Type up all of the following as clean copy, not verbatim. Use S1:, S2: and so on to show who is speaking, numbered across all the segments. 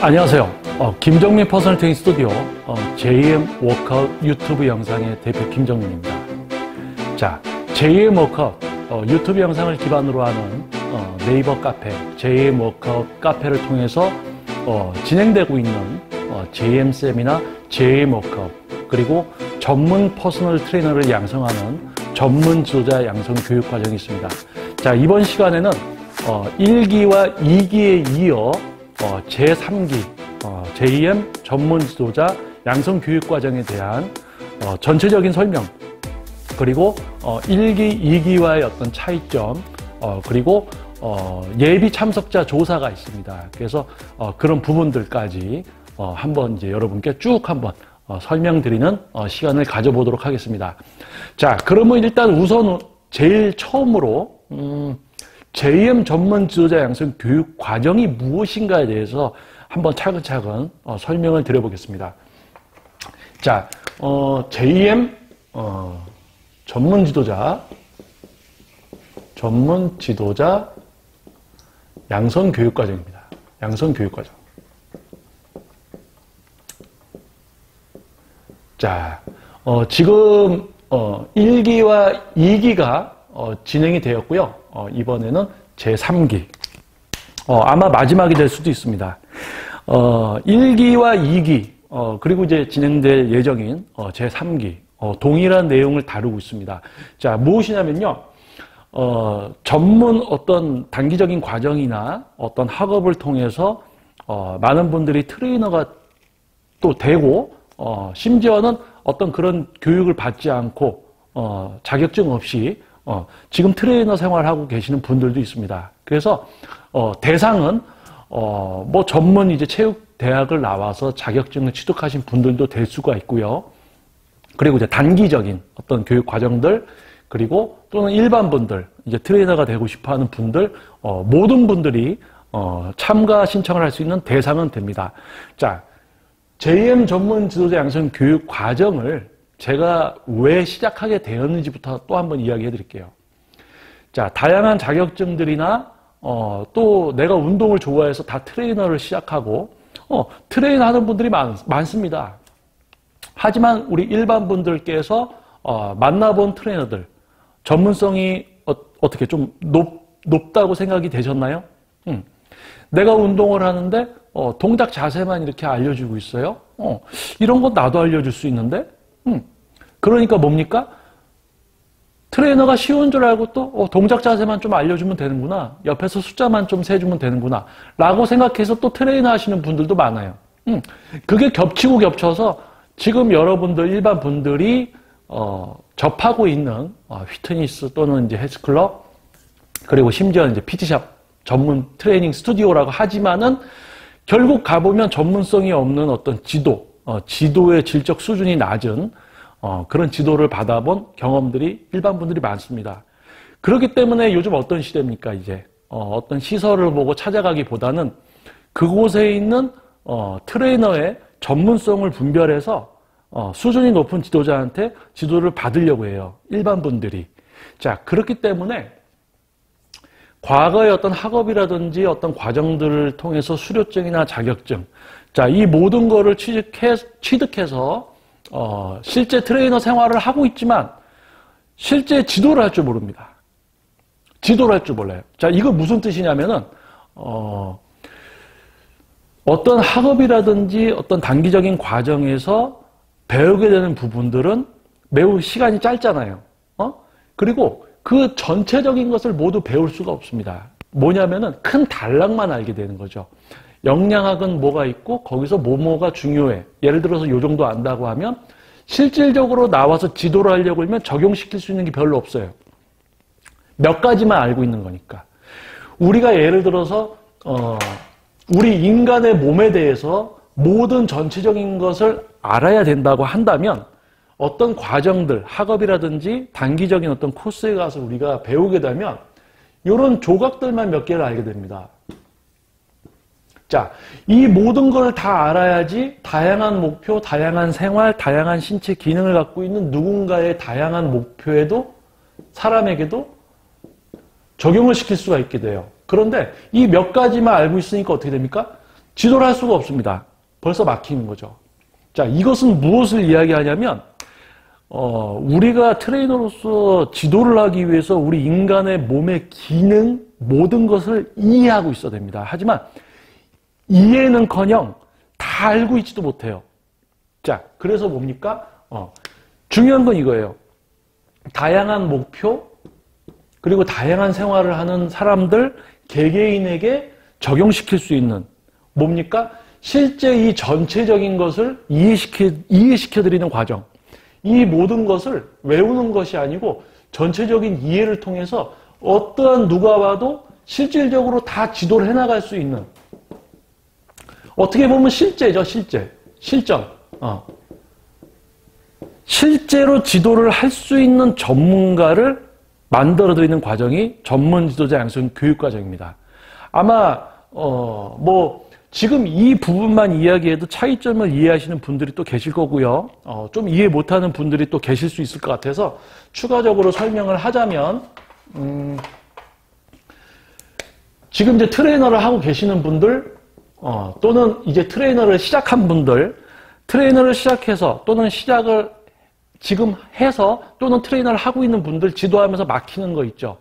S1: 안녕하세요. 김정민 퍼스널 트레이닝 스튜디오 JM 워크아웃 유튜브 영상의 대표 김정민입니다. 자, JM 워크아웃 유튜브 영상을 기반으로 하는 네이버 카페 JM 워크아웃 카페를 통해서 진행되고 있는 JM 세미나 JM 워크아웃, 그리고 전문 퍼스널 트레이너를 양성하는 전문 지도자 양성 교육 과정이 있습니다. 자, 이번 시간에는 1기와 2기에 이어 제3기 JM 전문 지도자 양성 교육 과정에 대한 전체적인 설명, 그리고 1기, 2기와의 어떤 차이점, 그리고 예비 참석자 조사가 있습니다. 그래서 그런 부분들까지 한번 이제 여러분께 쭉 한번 설명드리는 시간을 가져보도록 하겠습니다. 자, 그러면 일단 우선 제일 처음으로 JM 전문 지도자 양성 교육 과정이 무엇인가에 대해서 한번 차근차근 설명을 드려보겠습니다. 자, JM 전문 지도자 양성 교육 과정입니다. 양성 교육 과정. 자, 지금 1기와 2기가 진행이 되었고요. 이번에는 제3기. 아마 마지막이 될 수도 있습니다. 1기와 2기, 그리고 이제 진행될 예정인 제3기. 동일한 내용을 다루고 있습니다. 자, 무엇이냐면요. 전문 어떤 단기적인 과정이나 어떤 학업을 통해서 많은 분들이 트레이너가 또 되고, 심지어는 어떤 그런 교육을 받지 않고 자격증 없이 지금 트레이너 생활하고 계시는 분들도 있습니다. 그래서 대상은 뭐 전문 이제 체육대학을 나와서 자격증을 취득하신 분들도 될 수가 있고요. 그리고 이제 단기적인 어떤 교육 과정들, 그리고 또는 일반 분들, 이제 트레이너가 되고 싶어하는 분들, 모든 분들이 참가 신청을 할 수 있는 대상은 됩니다. 자, JM 전문 지도자 양성 교육 과정을 제가 왜 시작하게 되었는지부터 또 한번 이야기해 드릴게요. 자, 다양한 자격증들이나 또 내가 운동을 좋아해서 다 트레이너를 시작하고 트레이너 하는 분들이 많습니다. 하지만 우리 일반 분들께서 만나본 트레이너들, 전문성이 어떻게 좀 높다고 생각이 되셨나요? 내가 운동을 하는데 동작 자세만 이렇게 알려주고 있어요. 이런 건 나도 알려줄 수 있는데. 그러니까 뭡니까? 트레이너가 쉬운 줄 알고 또 동작 자세만 좀 알려주면 되는구나, 옆에서 숫자만 좀 세주면 되는구나 라고 생각해서 또 트레이너 하시는 분들도 많아요. 그게 겹치고 겹쳐서 지금 여러분들 일반 분들이 접하고 있는 피트니스 또는 이제 헬스클럽, 그리고 심지어 이제 PT샵 전문 트레이닝 스튜디오라고 하지만은 결국 가보면 전문성이 없는 어떤 지도의 질적 수준이 낮은 그런 지도를 받아본 경험들이 일반 분들이 많습니다. 그렇기 때문에 요즘 어떤 시대입니까? 이제 어떤 시설을 보고 찾아가기보다는 그곳에 있는 트레이너의 전문성을 분별해서 수준이 높은 지도자한테 지도를 받으려고 해요. 일반 분들이. 자, 그렇기 때문에 과거의 어떤 학업이라든지 어떤 과정들을 통해서 수료증이나 자격증, 자, 이 모든 거를 취득해서 실제 트레이너 생활을 하고 있지만 실제 지도를 할 줄 모릅니다. 지도를 할 줄 몰라요. 자, 이거 무슨 뜻이냐면은 어떤 학업이라든지 어떤 단기적인 과정에서 배우게 되는 부분들은 매우 시간이 짧잖아요. 그리고 그 전체적인 것을 모두 배울 수가 없습니다. 뭐냐면은 큰 단락만 알게 되는 거죠. 영양학은 뭐가 있고 거기서 뭐가 중요해. 예를 들어서 요 정도 안다고 하면 실질적으로 나와서 지도를 하려고 하면 적용시킬 수 있는 게 별로 없어요. 몇 가지만 알고 있는 거니까. 우리가 예를 들어서 우리 인간의 몸에 대해서 모든 전체적인 것을 알아야 된다고 한다면 어떤 과정들, 학업이라든지 단기적인 어떤 코스에 가서 우리가 배우게 되면 이런 조각들만 몇 개를 알게 됩니다. 자, 이 모든 걸 다 알아야지 다양한 목표, 다양한 생활, 다양한 신체 기능을 갖고 있는 누군가의 다양한 목표에도, 사람에게도 적용을 시킬 수가 있게 돼요. 그런데 이 몇 가지만 알고 있으니까 어떻게 됩니까? 지도를 할 수가 없습니다. 벌써 막히는 거죠. 자, 이것은 무엇을 이야기하냐면 우리가 트레이너로서 지도를 하기 위해서 우리 인간의 몸의 기능 모든 것을 이해하고 있어야 됩니다. 하지만 이해는커녕 다 알고 있지도 못해요. 자, 그래서 뭡니까? 중요한 건 이거예요. 다양한 목표 그리고 다양한 생활을 하는 사람들 개개인에게 적용시킬 수 있는 뭡니까? 실제 이 전체적인 것을 이해시켜드리는 과정. 이 모든 것을 외우는 것이 아니고 전체적인 이해를 통해서 어떠한 누가 와도 실질적으로 다 지도를 해나갈 수 있는 어떻게 보면 실제죠. 실전. 실제로 지도를 할 수 있는 전문가를 만들어드리는 과정이 전문 지도자 양성 교육 과정입니다. 아마 지금 이 부분만 이야기해도 차이점을 이해하시는 분들이 또 계실 거고요. 좀 이해 못하는 분들이 또 계실 수 있을 것 같아서 추가적으로 설명을 하자면 지금 이제 트레이너를 하고 계시는 분들 또는 이제 트레이너를 시작한 분들 트레이너를 시작해서 또는 시작을 지금 해서 또는 트레이너를 하고 있는 분들 지도하면서 막히는 거 있죠.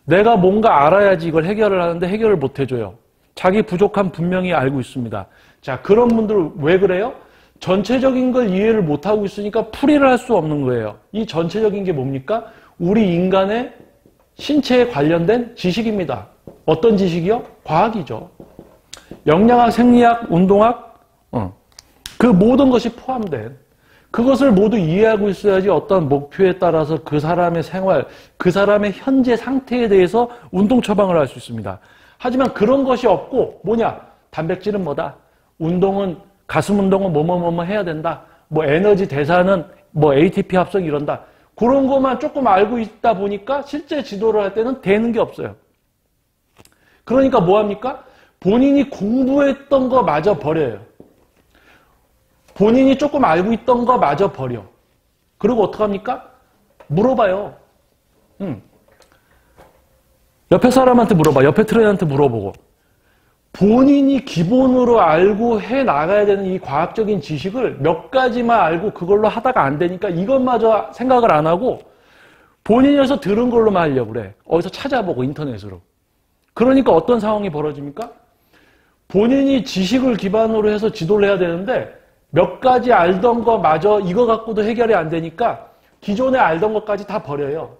S1: 내가 뭔가 알아야지 이걸 해결을 하는데 해결을 못 해줘요. 자기 부족함 분명히 알고 있습니다. 자, 그런 분들 왜 그래요? 전체적인 걸 이해를 못하고 있으니까 풀이를 할 수 없는 거예요. 이 전체적인 게 뭡니까? 우리 인간의 신체에 관련된 지식입니다. 어떤 지식이요? 과학이죠. 영양학, 생리학, 운동학, 그 모든 것이 포함된 그것을 모두 이해하고 있어야지 어떤 목표에 따라서 그 사람의 생활, 그 사람의 현재 상태에 대해서 운동 처방을 할 수 있습니다. 하지만 그런 것이 없고 뭐냐? 단백질은 뭐다? 운동은 가슴 운동은 뭐뭐 해야 된다. 에너지 대사는 ATP 합성 이런다. 그런 것만 조금 알고 있다 보니까 실제 지도를 할 때는 되는 게 없어요. 그러니까 뭐 합니까? 본인이 공부했던 거 마저 버려요. 본인이 조금 알고 있던 거 마저 버려. 그리고 어떡합니까? 물어봐요. 옆에 사람한테 물어봐. 옆에 트레이너한테 물어보고. 본인이 기본으로 알고 해 나가야 되는 이 과학적인 지식을 몇 가지만 알고 그걸로 하다가 안 되니까 이것마저 생각을 안 하고 본인에서 들은 걸로만 하려고 그래. 어디서 찾아보고 인터넷으로. 그러니까 어떤 상황이 벌어집니까? 본인이 지식을 기반으로 해서 지도를 해야 되는데 몇 가지 알던 거 마저 이거 갖고도 해결이 안 되니까 기존에 알던 것까지 다 버려요.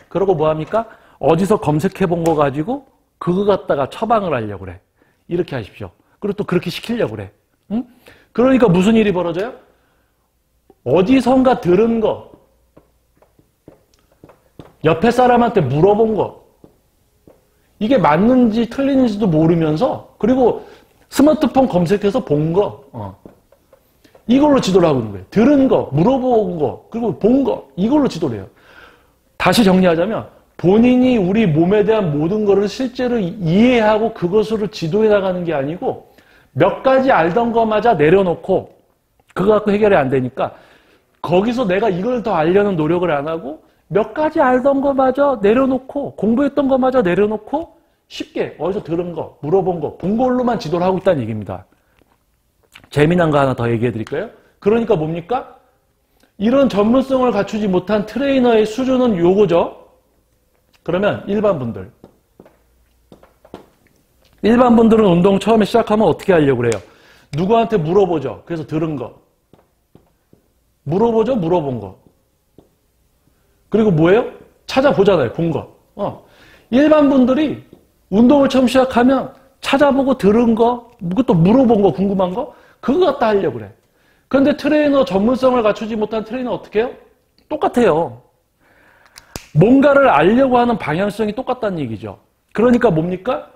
S1: 그러고 뭐 합니까? 어디서 검색해 본 거 가지고 그거 갖다가 처방을 하려고 그래. 이렇게 하십시오. 그리고 또 그렇게 시키려고 그래. 응? 그러니까 무슨 일이 벌어져요? 어디선가 들은 거, 옆에 사람한테 물어본 거, 이게 맞는지 틀리는지도 모르면서 그리고 스마트폰 검색해서 본 거, 이걸로 지도를 하고 있는 거예요. 들은 거, 물어본 거, 그리고 본 거, 이걸로 지도를 해요. 다시 정리하자면 본인이 우리 몸에 대한 모든 것을 실제로 이해하고 그것으로 지도해 나가는 게 아니고 몇 가지 알던 거마저 내려놓고 그거 갖고 해결이 안 되니까 거기서 내가 이걸 더 알려는 노력을 안 하고 몇 가지 알던 거마저 내려놓고 공부했던 거마저 내려놓고 쉽게 어디서 들은 거, 물어본 거, 본 걸로만 지도를 하고 있다는 얘기입니다. 재미난 거 하나 더 얘기해 드릴까요? 그러니까 뭡니까? 이런 전문성을 갖추지 못한 트레이너의 수준은 요거죠. 그러면 일반 분들은 운동 처음에 시작하면 어떻게 하려고 그래요? 누구한테 물어보죠. 그래서 들은 거. 물어보죠. 물어본 거. 그리고 뭐예요? 찾아보잖아요. 본 거. 일반 분들이 운동을 처음 시작하면 찾아보고 들은 거, 또 물어본 거, 궁금한 거, 그거 갖다 하려고 그래. 그런데 트레이너 전문성을 갖추지 못한 트레이너 어떻게 해요? 똑같아요. 뭔가를 알려고 하는 방향성이 똑같다는 얘기죠. 그러니까 뭡니까?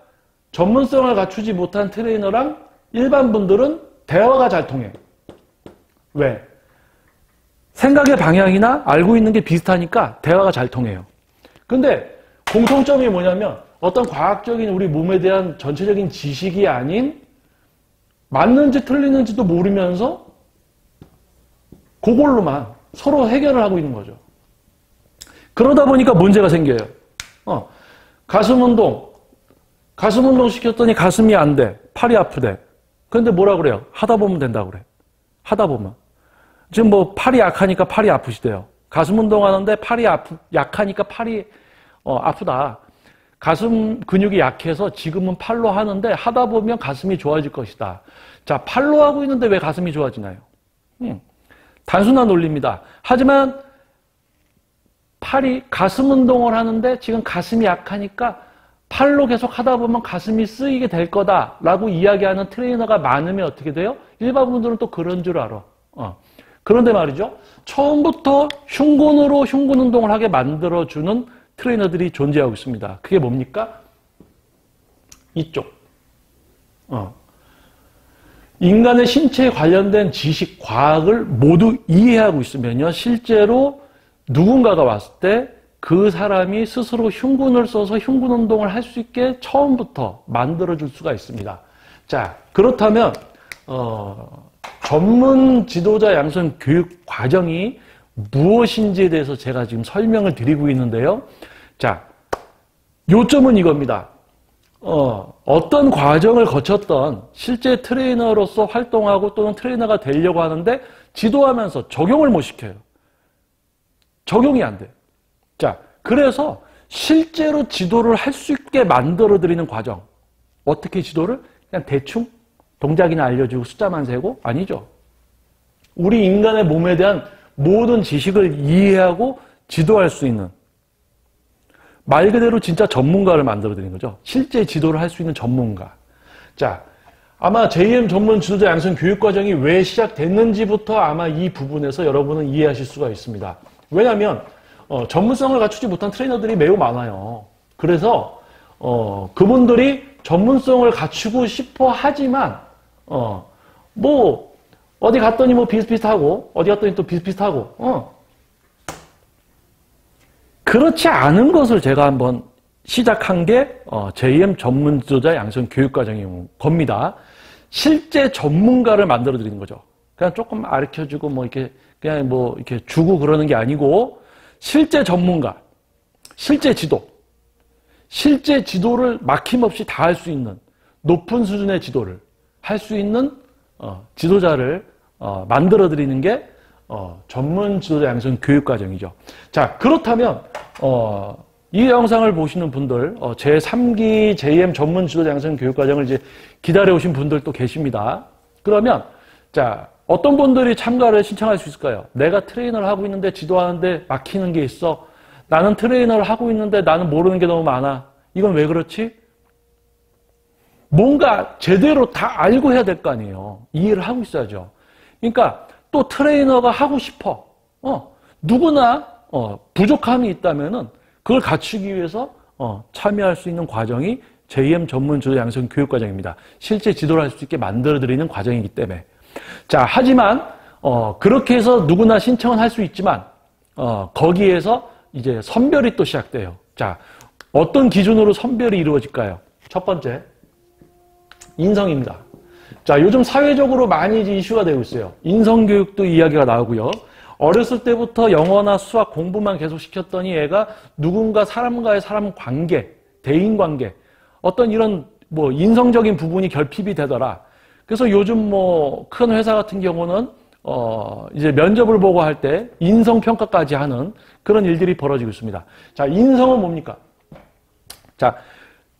S1: 전문성을 갖추지 못한 트레이너랑 일반 분들은 대화가 잘 통해. 왜? 생각의 방향이나 알고 있는 게 비슷하니까 대화가 잘 통해요. 근데 공통점이 뭐냐면 어떤 과학적인 우리 몸에 대한 전체적인 지식이 아닌 맞는지 틀리는지도 모르면서 그걸로만 서로 해결을 하고 있는 거죠. 그러다 보니까 문제가 생겨요. 가슴 운동, 가슴 운동 시켰더니 가슴이 안 돼. 팔이 아프대. 그런데 뭐라 그래요? 하다 보면 된다고 그래. 하다 보면. 지금 뭐 팔이 약하니까 팔이 아프시대요. 가슴 운동하는데 팔이 약하니까 팔이 아프다. 가슴 근육이 약해서 지금은 팔로 하는데 하다 보면 가슴이 좋아질 것이다. 자, 팔로 하고 있는데 왜 가슴이 좋아지나요? 단순한 논리입니다. 하지만 가슴 운동을 하는데 지금 가슴이 약하니까 팔로 계속 하다 보면 가슴이 쓰이게 될 거다라고 이야기하는 트레이너가 많으면 어떻게 돼요? 일반 분들은 또 그런 줄 알아. 그런데 말이죠. 처음부터 흉근으로 흉근 운동을 하게 만들어주는 트레이너들이 존재하고 있습니다. 그게 뭡니까? 이쪽. 인간의 신체에 관련된 지식, 과학을 모두 이해하고 있으면요. 실제로 누군가가 왔을 때 그 사람이 스스로 흉근을 써서 흉근 운동을 할 수 있게 처음부터 만들어줄 수가 있습니다. 자, 그렇다면 전문 지도자 양성 교육 과정이 무엇인지에 대해서 제가 지금 설명을 드리고 있는데요. 자, 요점은 이겁니다. 어떤 과정을 거쳤던 실제 트레이너로서 활동하고 또는 트레이너가 되려고 하는데 지도하면서 적용을 못 시켜요. 적용이 안 돼요. 자, 그래서 실제로 지도를 할 수 있게 만들어드리는 과정. 어떻게 지도를? 그냥 대충 동작이나 알려주고 숫자만 세고? 아니죠. 우리 인간의 몸에 대한 모든 지식을 이해하고 지도할 수 있는 말 그대로 진짜 전문가를 만들어드리는 거죠. 실제 지도를 할 수 있는 전문가. 자, 아마 JM 전문 지도자 양성 교육 과정이 왜 시작됐는지부터 아마 이 부분에서 여러분은 이해하실 수가 있습니다. 왜냐하면 전문성을 갖추지 못한 트레이너들이 매우 많아요. 그래서 그분들이 전문성을 갖추고 싶어 하지만 뭐 어디 갔더니 뭐 비슷비슷하고 어디 갔더니 또 비슷비슷하고 그렇지 않은 것을 제가 한번 시작한 게 JM 전문 지도자 양성 교육 과정인 겁니다. 실제 전문가를 만들어 드리는 거죠. 그냥 조금 가르쳐 주고 뭐 이렇게 그냥 뭐 이렇게 주고 그러는 게 아니고 실제 전문가, 실제 지도를 막힘없이 다 할 수 있는 높은 수준의 지도를 할 수 있는 지도자를 만들어 드리는 게 전문 지도자 양성 교육 과정이죠. 자, 그렇다면 이 영상을 보시는 분들 제3기 JM 전문 지도자 양성 교육 과정을 이제 기다려 오신 분들도 계십니다. 그러면 자, 어떤 분들이 참가를 신청할 수 있을까요? 내가 트레이너를 하고 있는데 지도하는데 막히는 게 있어. 나는 트레이너를 하고 있는데 나는 모르는 게 너무 많아. 이건 왜 그렇지? 뭔가 제대로 다 알고 해야 될 거 아니에요. 이해를 하고 있어야죠. 그러니까 또 트레이너가 하고 싶어. 누구나 부족함이 있다면은 그걸 갖추기 위해서 참여할 수 있는 과정이 JM 전문 지도자 양성 교육 과정입니다. 실제 지도를 할 수 있게 만들어드리는 과정이기 때문에. 자, 하지만 그렇게 해서 누구나 신청은 할 수 있지만 거기에서 이제 선별이 또 시작돼요. 자, 어떤 기준으로 선별이 이루어질까요? 첫 번째, 인성입니다. 자, 요즘 사회적으로 많이 이슈가 되고 있어요. 인성교육도 이야기가 나오고요. 어렸을 때부터 영어나 수학 공부만 계속 시켰더니 얘가 누군가 사람과의 사람 관계, 대인관계, 어떤 이런 뭐 인성적인 부분이 결핍이 되더라. 그래서 요즘 뭐 큰 회사 같은 경우는 이제 면접을 보고 할 때 인성평가까지 하는 그런 일들이 벌어지고 있습니다. 자, 인성은 뭡니까? 자,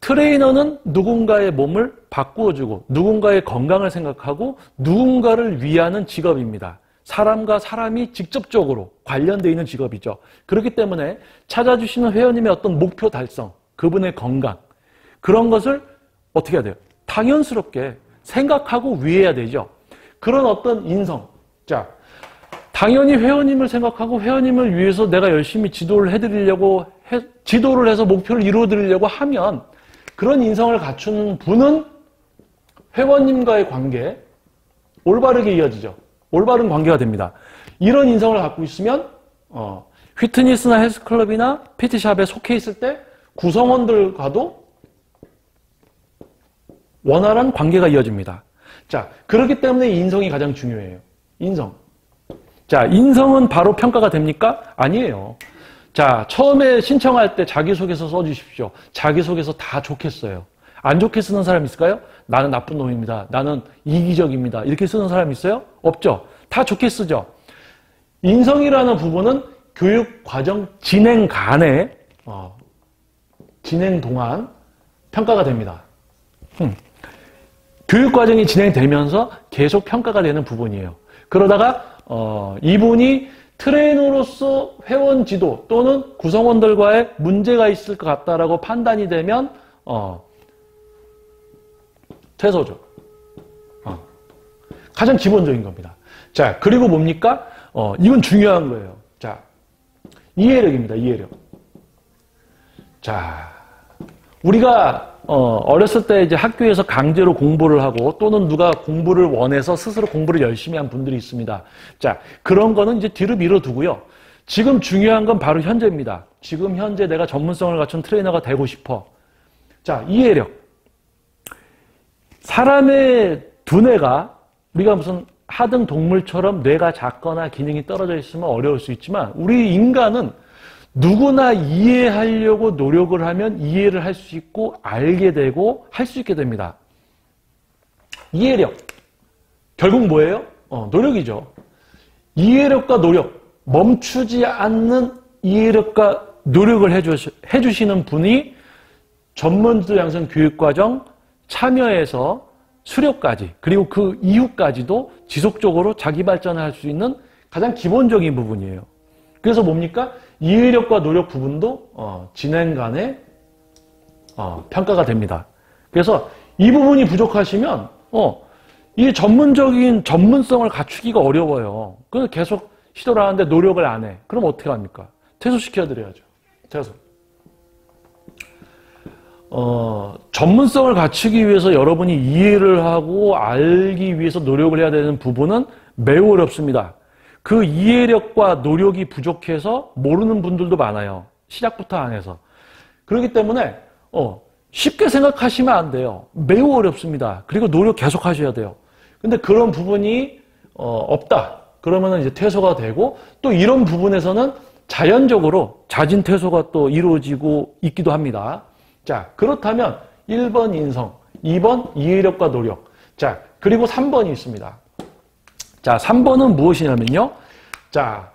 S1: 트레이너는 누군가의 몸을 바꾸어주고 누군가의 건강을 생각하고 누군가를 위하는 직업입니다. 사람과 사람이 직접적으로 관련되어 있는 직업이죠. 그렇기 때문에 찾아주시는 회원님의 어떤 목표 달성, 그분의 건강, 그런 것을 어떻게 해야 돼요? 당연스럽게 생각하고 위해야 되죠. 그런 어떤 인성. 자, 당연히 회원님을 생각하고 회원님을 위해서 내가 열심히 지도를 해드리려고, 지도를 해서 목표를 이루어드리려고 하면 그런 인성을 갖추는 분은 회원님과의 관계, 올바르게 이어지죠. 올바른 관계가 됩니다. 이런 인성을 갖고 있으면 휘트니스나 헬스클럽이나 PT샵에 속해 있을 때 구성원들과도 원활한 관계가 이어집니다. 자, 그렇기 때문에 인성이 가장 중요해요. 인성. 자, 인성은 바로 평가가 됩니까? 아니에요. 자, 처음에 신청할 때 자기소개서 써주십시오. 자기소개서 다 좋겠어요. 안 좋게 쓰는 사람 있을까요? 나는 나쁜 놈입니다. 나는 이기적입니다. 이렇게 쓰는 사람 있어요? 없죠. 다 좋게 쓰죠. 인성이라는 부분은 교육 과정 진행 간에 진행 동안 평가가 됩니다. 교육 과정이 진행되면서 계속 평가가 되는 부분이에요. 그러다가 이분이 트레이너로서 회원 지도 또는 구성원들과의 문제가 있을 것 같다라고 판단이 되면 퇴소죠. 가장 기본적인 겁니다. 자, 그리고 뭡니까? 이건 중요한 거예요. 자, 이해력입니다. 이해력. 자, 우리가 어렸을 때 이제 학교에서 강제로 공부를 하고 또는 누가 공부를 원해서 스스로 공부를 열심히 한 분들이 있습니다. 자, 그런 거는 이제 뒤로 밀어두고요. 지금 중요한 건 바로 현재입니다. 지금 현재 내가 전문성을 갖춘 트레이너가 되고 싶어. 자, 이해력. 사람의 두뇌가 우리가 무슨 하등 동물처럼 뇌가 작거나 기능이 떨어져 있으면 어려울 수 있지만 우리 인간은 누구나 이해하려고 노력을 하면 이해를 할 수 있고 알게 되고 할 수 있게 됩니다. 이해력. 결국 뭐예요? 노력이죠. 이해력과 노력. 멈추지 않는 이해력과 노력을 해주시는 분이 전문지도 양성 교육과정 참여해서 수료까지 그리고 그 이후까지도 지속적으로 자기 발전을 할 수 있는 가장 기본적인 부분이에요. 그래서 뭡니까? 이해력과 노력 부분도 진행 간에 평가가 됩니다. 그래서 이 부분이 부족하시면 이 전문적인 전문성을 갖추기가 어려워요. 그래서 계속 시도를 하는데 노력을 안 해. 그럼 어떻게 합니까? 퇴소시켜드려야죠. 퇴소. 전문성을 갖추기 위해서 여러분이 이해를 하고 알기 위해서 노력을 해야 되는 부분은 매우 어렵습니다. 그 이해력과 노력이 부족해서 모르는 분들도 많아요. 시작부터 안 해서. 그렇기 때문에 쉽게 생각하시면 안 돼요. 매우 어렵습니다. 그리고 노력 계속 하셔야 돼요. 근데 그런 부분이 없다. 그러면 이제 퇴소가 되고 또 이런 부분에서는 자연적으로 자진 퇴소가 또 이루어지고 있기도 합니다. 자, 그렇다면 1번 인성, 2번 이해력과 노력. 자, 그리고 3번이 있습니다. 자, 3번은 무엇이냐면요. 자,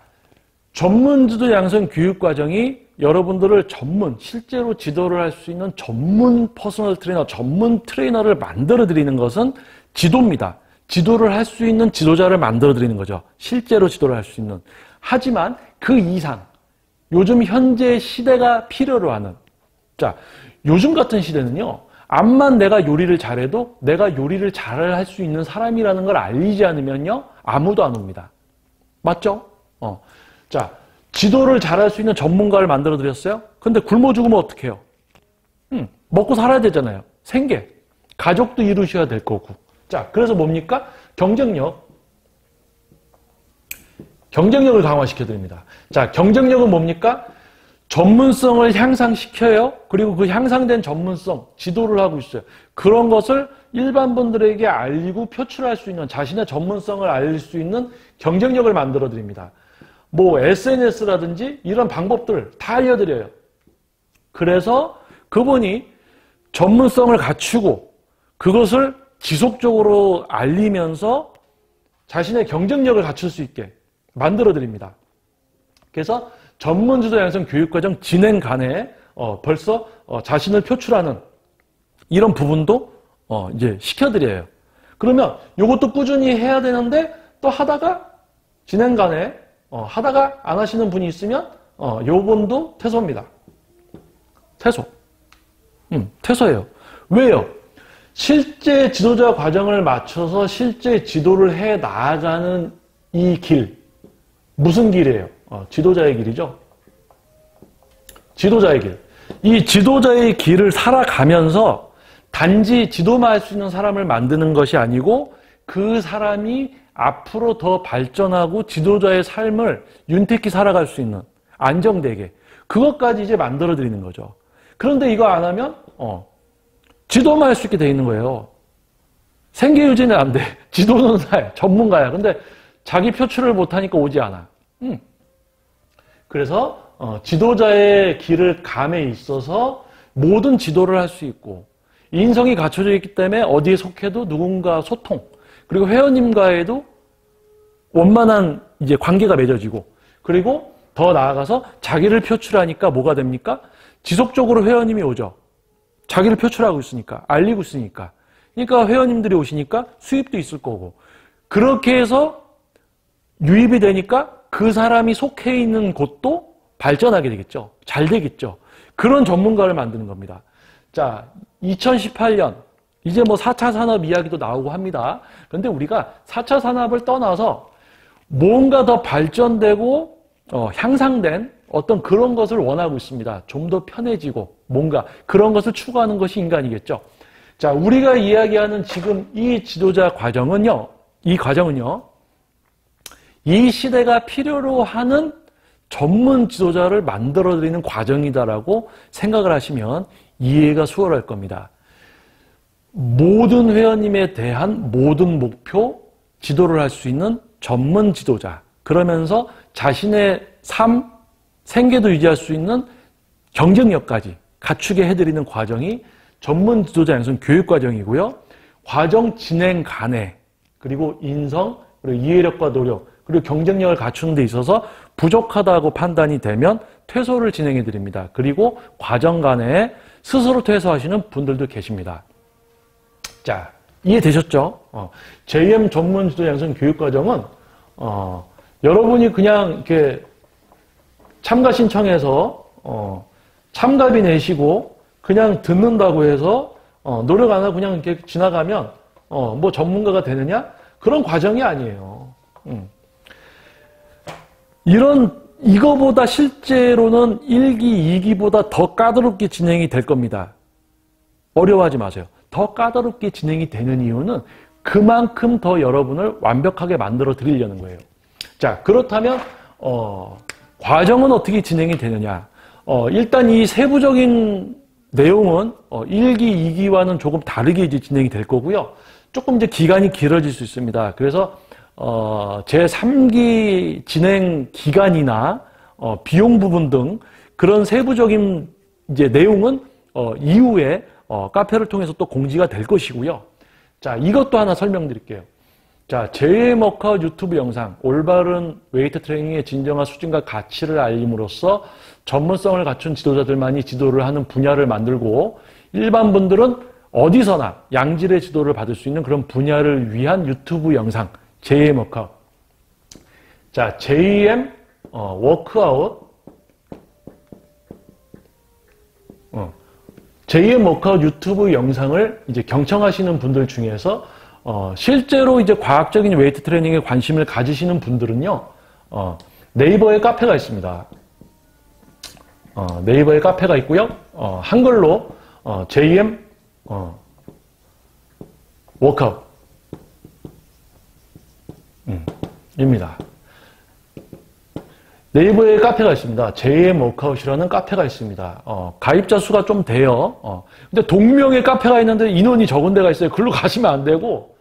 S1: 전문지도 양성 교육과정이 여러분들을 실제로 지도를 할 수 있는 전문 퍼스널 트레이너, 전문 트레이너를 만들어 드리는 것은 지도입니다. 지도를 할 수 있는 지도자를 만들어 드리는 거죠. 실제로 지도를 할 수 있는. 하지만 그 이상, 요즘 현재 시대가 필요로 하는. 자, 요즘 같은 시대는요. 암만 내가 요리를 잘해도 내가 요리를 잘 할 수 있는 사람이라는 걸 알리지 않으면요. 아무도 안 옵니다. 맞죠? 자, 지도를 잘할 수 있는 전문가를 만들어 드렸어요. 근데 굶어 죽으면 어떡해요? 먹고 살아야 되잖아요. 생계. 가족도 이루셔야 될 거고. 자, 그래서 뭡니까? 경쟁력. 경쟁력을 강화시켜 드립니다. 자, 경쟁력은 뭡니까? 전문성을 향상시켜요. 그리고 그 향상된 전문성, 지도를 하고 있어요. 그런 것을 일반 분들에게 알리고 표출할 수 있는, 자신의 전문성을 알릴 수 있는 경쟁력을 만들어 드립니다. 뭐 SNS라든지 이런 방법들 다 알려드려요. 그래서 그분이 전문성을 갖추고 그것을 지속적으로 알리면서 자신의 경쟁력을 갖출 수 있게 만들어 드립니다. 그래서 전문지도 양성 교육과정 진행 간에 벌써 자신을 표출하는 이런 부분도 이제 시켜드려요. 그러면 이것도 꾸준히 해야 되는데 또 하다가 진행 간에 하다가 안 하시는 분이 있으면 요분도 퇴소입니다. 퇴소. 퇴소예요. 왜요? 실제 지도자 과정을 맞춰서 실제 지도를 해 나아가는 이 길. 무슨 길이에요? 지도자의 길이죠. 지도자의 길. 이 지도자의 길을 살아가면서 단지 지도만 할 수 있는 사람을 만드는 것이 아니고 그 사람이 앞으로 더 발전하고 지도자의 삶을 윤택히 살아갈 수 있는 안정되게 그것까지 이제 만들어 드리는 거죠. 그런데 이거 안 하면 지도만 할 수 있게 돼 있는 거예요. 생계 유지는 안 돼. 지도는 해. 전문가야. 근데 자기 표출을 못하니까 오지 않아. 그래서 지도자의 길을 감에 있어서 모든 지도를 할 수 있고 인성이 갖춰져 있기 때문에 어디에 속해도 누군가 소통, 그리고 회원님과에도 원만한 이제 관계가 맺어지고, 그리고 더 나아가서 자기를 표출하니까 뭐가 됩니까? 지속적으로 회원님이 오죠. 자기를 표출하고 있으니까, 알리고 있으니까. 그러니까 회원님들이 오시니까 수입도 있을 거고. 그렇게 해서 유입이 되니까 그 사람이 속해 있는 곳도 발전하게 되겠죠. 잘 되겠죠. 그런 전문가를 만드는 겁니다. 자, 2018년 이제 뭐 4차 산업 이야기도 나오고 합니다. 그런데 우리가 4차 산업을 떠나서 뭔가 더 발전되고 향상된 어떤 그런 것을 원하고 있습니다. 좀 더 편해지고 뭔가 그런 것을 추구하는 것이 인간이겠죠. 자, 우리가 이야기하는 지금 이 지도자 과정은요. 이 시대가 필요로 하는 전문 지도자를 만들어드리는 과정이다라고 생각을 하시면 이해가 수월할 겁니다. 모든 회원님에 대한 모든 목표, 지도를 할 수 있는 전문 지도자. 그러면서 자신의 삶, 생계도 유지할 수 있는 경쟁력까지 갖추게 해드리는 과정이 전문 지도자 양성 교육 과정이고요. 과정 진행 간에, 그리고 인성, 그리고 이해력과 노력, 그리고 경쟁력을 갖추는 데 있어서 부족하다고 판단이 되면 퇴소를 진행해 드립니다. 그리고 과정 간에 스스로 퇴소하시는 분들도 계십니다. 자, 이해되셨죠? JM 전문 지도 양성 교육 과정은 여러분이 그냥 이렇게 참가 신청해서 참가비 내시고 그냥 듣는다고 해서 노력 안 하고 그냥 이렇게 지나가면 뭐 전문가가 되느냐? 그런 과정이 아니에요. 이거보다 실제로는 1기, 2기보다 더 까다롭게 진행이 될 겁니다. 어려워하지 마세요. 더 까다롭게 진행이 되는 이유는 그만큼 더 여러분을 완벽하게 만들어 드리려는 거예요. 자, 그렇다면 과정은 어떻게 진행이 되느냐? 일단 이 세부적인 내용은 1기, 2기와는 조금 다르게 이제 진행이 될 거고요. 조금 이제 기간이 길어질 수 있습니다. 그래서 제3기 진행 기간이나 비용 부분 등 그런 세부적인 이제 내용은 이후에 카페를 통해서 또 공지가 될 것이고요. 자, 이것도 하나 설명드릴게요. 자, JM 워크아웃 유튜브 영상, 올바른 웨이트 트레이닝의 진정한 수준과 가치를 알림으로써 전문성을 갖춘 지도자들만이 지도를 하는 분야를 만들고 일반 분들은 어디서나 양질의 지도를 받을 수 있는 그런 분야를 위한 유튜브 영상, JM 워크아웃. 자, JM 워크아웃. JM 워크아웃 유튜브 영상을 이제 경청하시는 분들 중에서 실제로 이제 과학적인 웨이트 트레이닝에 관심을 가지시는 분들은요, 네이버에 카페가 있습니다. 네이버에 카페가 있고요. 한글로 JM 워크아웃 입니다. 네이버에 카페가 있습니다. JM 워크아웃이라는 카페가 있습니다. 가입자 수가 좀 돼요. 근데 동명의 카페가 있는데 인원이 적은 데가 있어요. 글로 가시면 안 되고,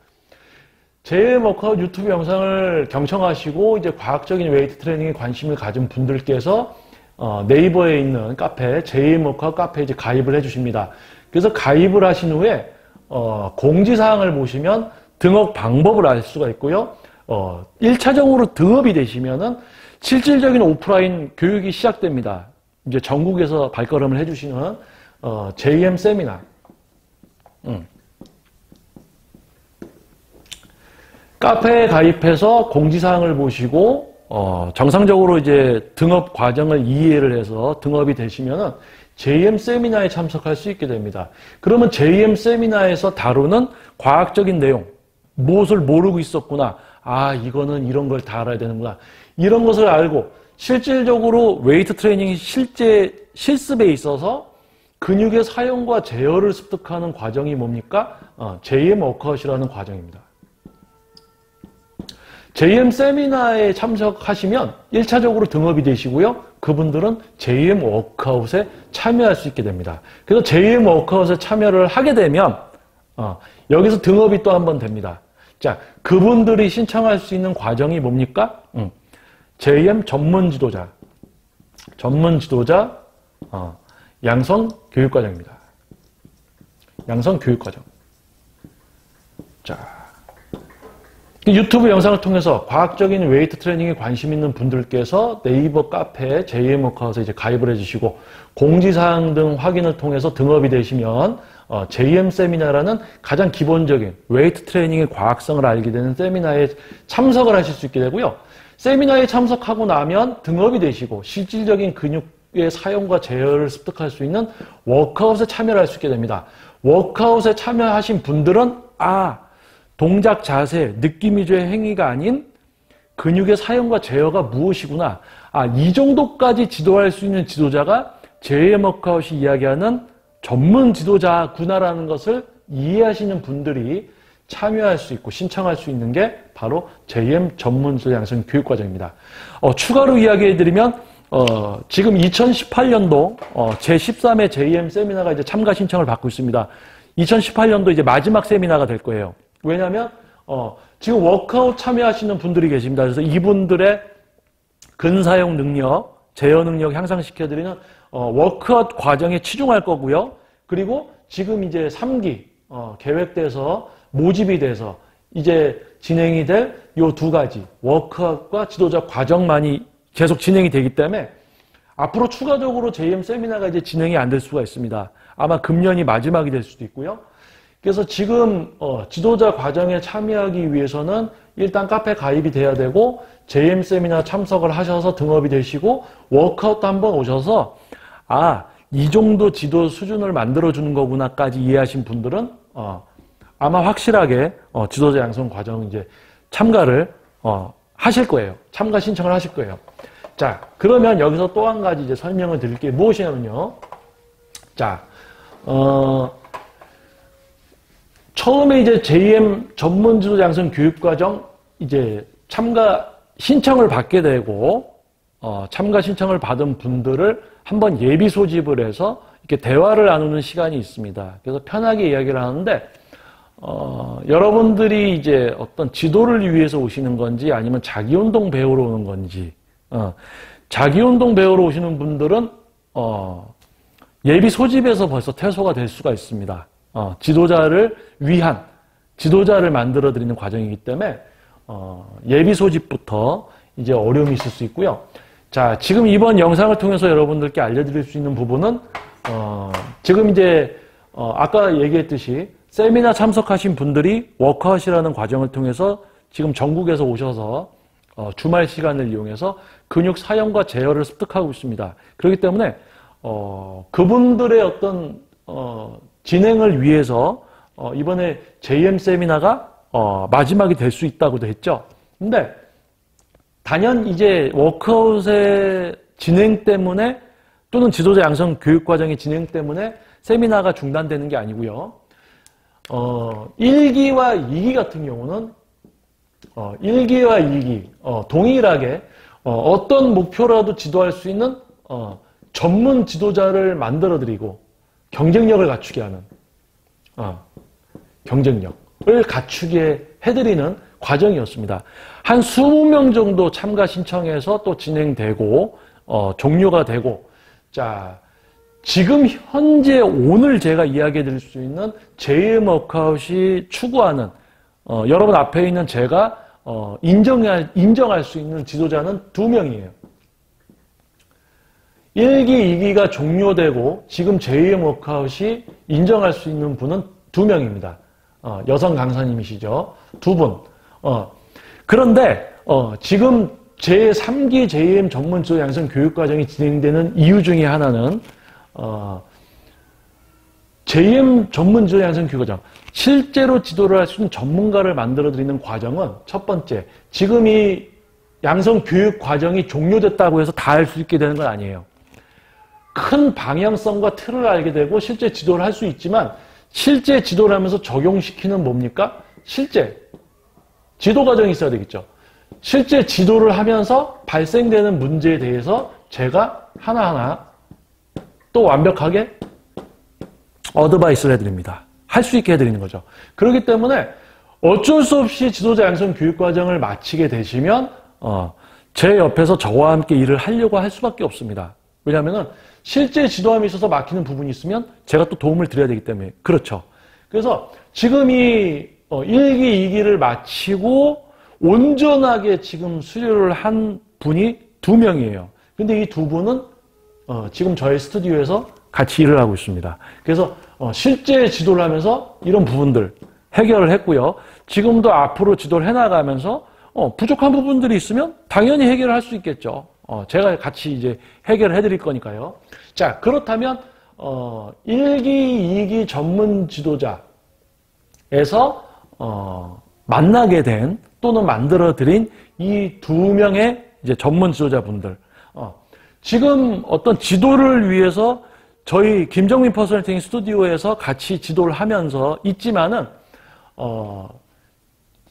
S1: JM 워크아웃 유튜브 영상을 경청하시고 이제 과학적인 웨이트 트레이닝에 관심을 가진 분들께서 네이버에 있는 카페, JM 워크아웃 카페에 이제 가입을 해주십니다. 그래서 가입을 하신 후에 공지사항을 보시면 등업 방법을 알 수가 있고요. 1차적으로 등업이 되시면은 실질적인 오프라인 교육이 시작됩니다. 이제 전국에서 발걸음을 해주시는 JM 세미나. 카페에 가입해서 공지사항을 보시고 정상적으로 이제 등업 과정을 이해를 해서 등업이 되시면은 JM 세미나에 참석할 수 있게 됩니다. 그러면 JM 세미나에서 다루는 과학적인 내용, 무엇을 모르고 있었구나. 아, 이거는 이런 걸 다 알아야 되는구나. 이런 것을 알고 실질적으로 웨이트 트레이닝이 실습에 있어서 근육의 사용과 제어를 습득하는 과정이 뭡니까? JM 워크아웃이라는 과정입니다. JM 세미나에 참석하시면 1차적으로 등업이 되시고요. 그분들은 JM 워크아웃에 참여할 수 있게 됩니다. 그래서 JM 워크아웃에 참여를 하게 되면 여기서 등업이 또 한 번 됩니다. 자, 그분들이 신청할 수 있는 과정이 뭡니까? JM 전문 지도자 양성 교육과정입니다. 양성 교육과정. 자, 유튜브 영상을 통해서 과학적인 웨이트 트레이닝에 관심 있는 분들께서 네이버 카페 JM 워크아웃에 이제 가입을 해주시고 공지사항 등 확인을 통해서 등업이 되시면 JM 세미나라는 가장 기본적인 웨이트 트레이닝의 과학성을 알게 되는 세미나에 참석을 하실 수 있게 되고요. 세미나에 참석하고 나면 등업이 되시고 실질적인 근육의 사용과 제어를 습득할 수 있는 워크아웃에 참여를 할 수 있게 됩니다. 워크아웃에 참여하신 분들은 동작, 자세, 느낌 위주의 행위가 아닌 근육의 사용과 제어가 무엇이구나. 이 정도까지 지도할 수 있는 지도자가 JM 워크아웃이 이야기하는 전문 지도자구나라는 것을 이해하시는 분들이 참여할 수 있고 신청할 수 있는 게 바로 JM 전문 지도자 양성 교육과정입니다. 추가로 이야기해드리면 지금 2018년도 제13회 JM 세미나가 이제 참가 신청을 받고 있습니다. 2018년도 이제 마지막 세미나가 될 거예요. 왜냐하면 지금 워크아웃 참여하시는 분들이 계십니다. 그래서 이분들의 근사용 능력, 제어 능력 향상시켜드리는 워크아웃 과정에 치중할 거고요. 그리고 지금 이제 3기 계획돼서 모집이 돼서 이제 진행이 될 요 두 가지 워크아웃과 지도자 과정만이 계속 진행이 되기 때문에 앞으로 추가적으로 JM 세미나가 이제 진행이 안 될 수가 있습니다. 아마 금년이 마지막이 될 수도 있고요. 그래서 지금 지도자 과정에 참여하기 위해서는 일단 카페 가입이 돼야 되고 JM 세미나 참석을 하셔서 등업이 되시고 워크아웃도 한번 오셔서 이 정도 지도 수준을 만들어주는 거구나까지 이해하신 분들은 아마 확실하게 지도자 양성 과정 이제 참가를 하실 거예요. 참가 신청을 하실 거예요. 자, 그러면 여기서 또 한 가지 이제 설명을 드릴 게 무엇이냐면요. 자, 처음에 이제 JM 전문 지도자 양성 교육과정 이제 참가 신청을 받게 되고 참가 신청을 받은 분들을 한번 예비 소집을 해서 이렇게 대화를 나누는 시간이 있습니다. 그래서 편하게 이야기를 하는데 여러분들이 이제 어떤 지도를 위해서 오시는 건지 아니면 자기운동 배우러 오는 건지 자기운동 배우러 오시는 분들은 예비 소집에서 벌써 퇴소가 될 수가 있습니다. 지도자를 위한 지도자를 만들어 드리는 과정이기 때문에 예비 소집부터 이제 어려움이 있을 수 있고요. 자, 지금 이번 영상을 통해서 여러분들께 알려드릴 수 있는 부분은 지금 이제 아까 얘기했듯이 세미나 참석하신 분들이 워크아웃이라는 과정을 통해서 지금 전국에서 오셔서 주말 시간을 이용해서 근육 사용과 제어를 습득하고 있습니다. 그렇기 때문에 그분들의 어떤 진행을 위해서 이번에 JM 세미나가 마지막이 될 수 있다고도 했죠. 근데 단연 이제 워크아웃의 진행 때문에 또는 지도자 양성 교육 과정의 진행 때문에 세미나가 중단되는 게 아니고요. 1기와 2기 같은 경우는 1기와 2기 동일하게 어떤 목표라도 지도할 수 있는 전문 지도자를 만들어드리고 경쟁력을 갖추게 하는 경쟁력을 갖추게 해드리는 과정이었습니다. 한 20명 정도 참가 신청해서 또 진행되고 종료가 되고 자 지금 현재 오늘 제가 이야기해 드릴 수 있는 JM 워크아웃이 추구하는 여러분 앞에 있는 제가 인정할 수 있는 지도자는 2명이에요. 1기, 2기가 종료되고 지금 JM 워크아웃이 인정할 수 있는 분은 2명입니다. 여성 강사님이시죠. 2분. 그런데 지금 제3기 JM 전문 지도 양성 교육 과정이 진행되는 이유 중에 하나는 JM 전문 지도 양성 교육 과정 실제로 지도를 할 수 있는 전문가를 만들어 드리는 과정은 첫 번째 지금 이 양성 교육 과정이 종료됐다고 해서 다 할 수 있게 되는 건 아니에요. 큰 방향성과 틀을 알게 되고 실제 지도를 할 수 있지만 실제 지도를 하면서 적용시키는 뭡니까? 실제 지도 과정이 있어야 되겠죠. 실제 지도를 하면서 발생되는 문제에 대해서 제가 하나하나 또 완벽하게 어드바이스를 해드립니다. 할 수 있게 해드리는 거죠. 그렇기 때문에 어쩔 수 없이 지도자 양성 교육 과정을 마치게 되시면 제 옆에서 저와 함께 일을 하려고 할 수밖에 없습니다. 왜냐하면 실제 지도함에 있어서 막히는 부분이 있으면 제가 또 도움을 드려야 되기 때문에 그렇죠. 그래서 지금 이 1기, 2기를 마치고 온전하게 지금 수료를 한 분이 2명이에요. 근데 이 2분은 지금 저희 스튜디오에서 같이 일을 하고 있습니다. 그래서 실제 지도를 하면서 이런 부분들 해결을 했고요. 지금도 앞으로 지도를 해나가면서 부족한 부분들이 있으면 당연히 해결을 할 수 있겠죠. 제가 같이 이제 해결을 해드릴 거니까요. 자, 그렇다면 1기, 2기 전문 지도자에서 만나게 된 또는 만들어드린 이 2명의 이제 전문 지도자분들, 지금 어떤 지도를 위해서 저희 김정민 퍼스널 스튜디오에서 같이 지도를 하면서 있지만은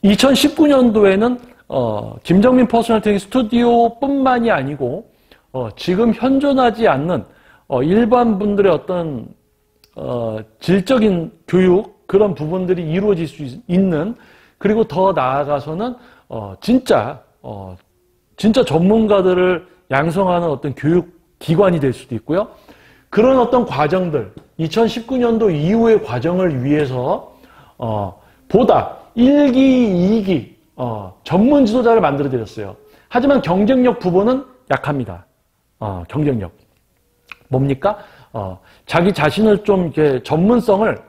S1: 2019년도에는 김정민 퍼스널 트레이닝 스튜디오뿐만이 아니고 지금 현존하지 않는 일반 분들의 어떤 질적인 교육 그런 부분들이 이루어질 수 있는, 그리고 더 나아가서는 진짜 전문가들을 양성하는 어떤 교육 기관이 될 수도 있고요. 그런 어떤 과정들, 2019년도 이후의 과정을 위해서 보다 1기, 2기 전문 지도자를 만들어 드렸어요. 하지만 경쟁력 부분은 약합니다. 경쟁력. 뭡니까? 자기 자신을 좀 이렇게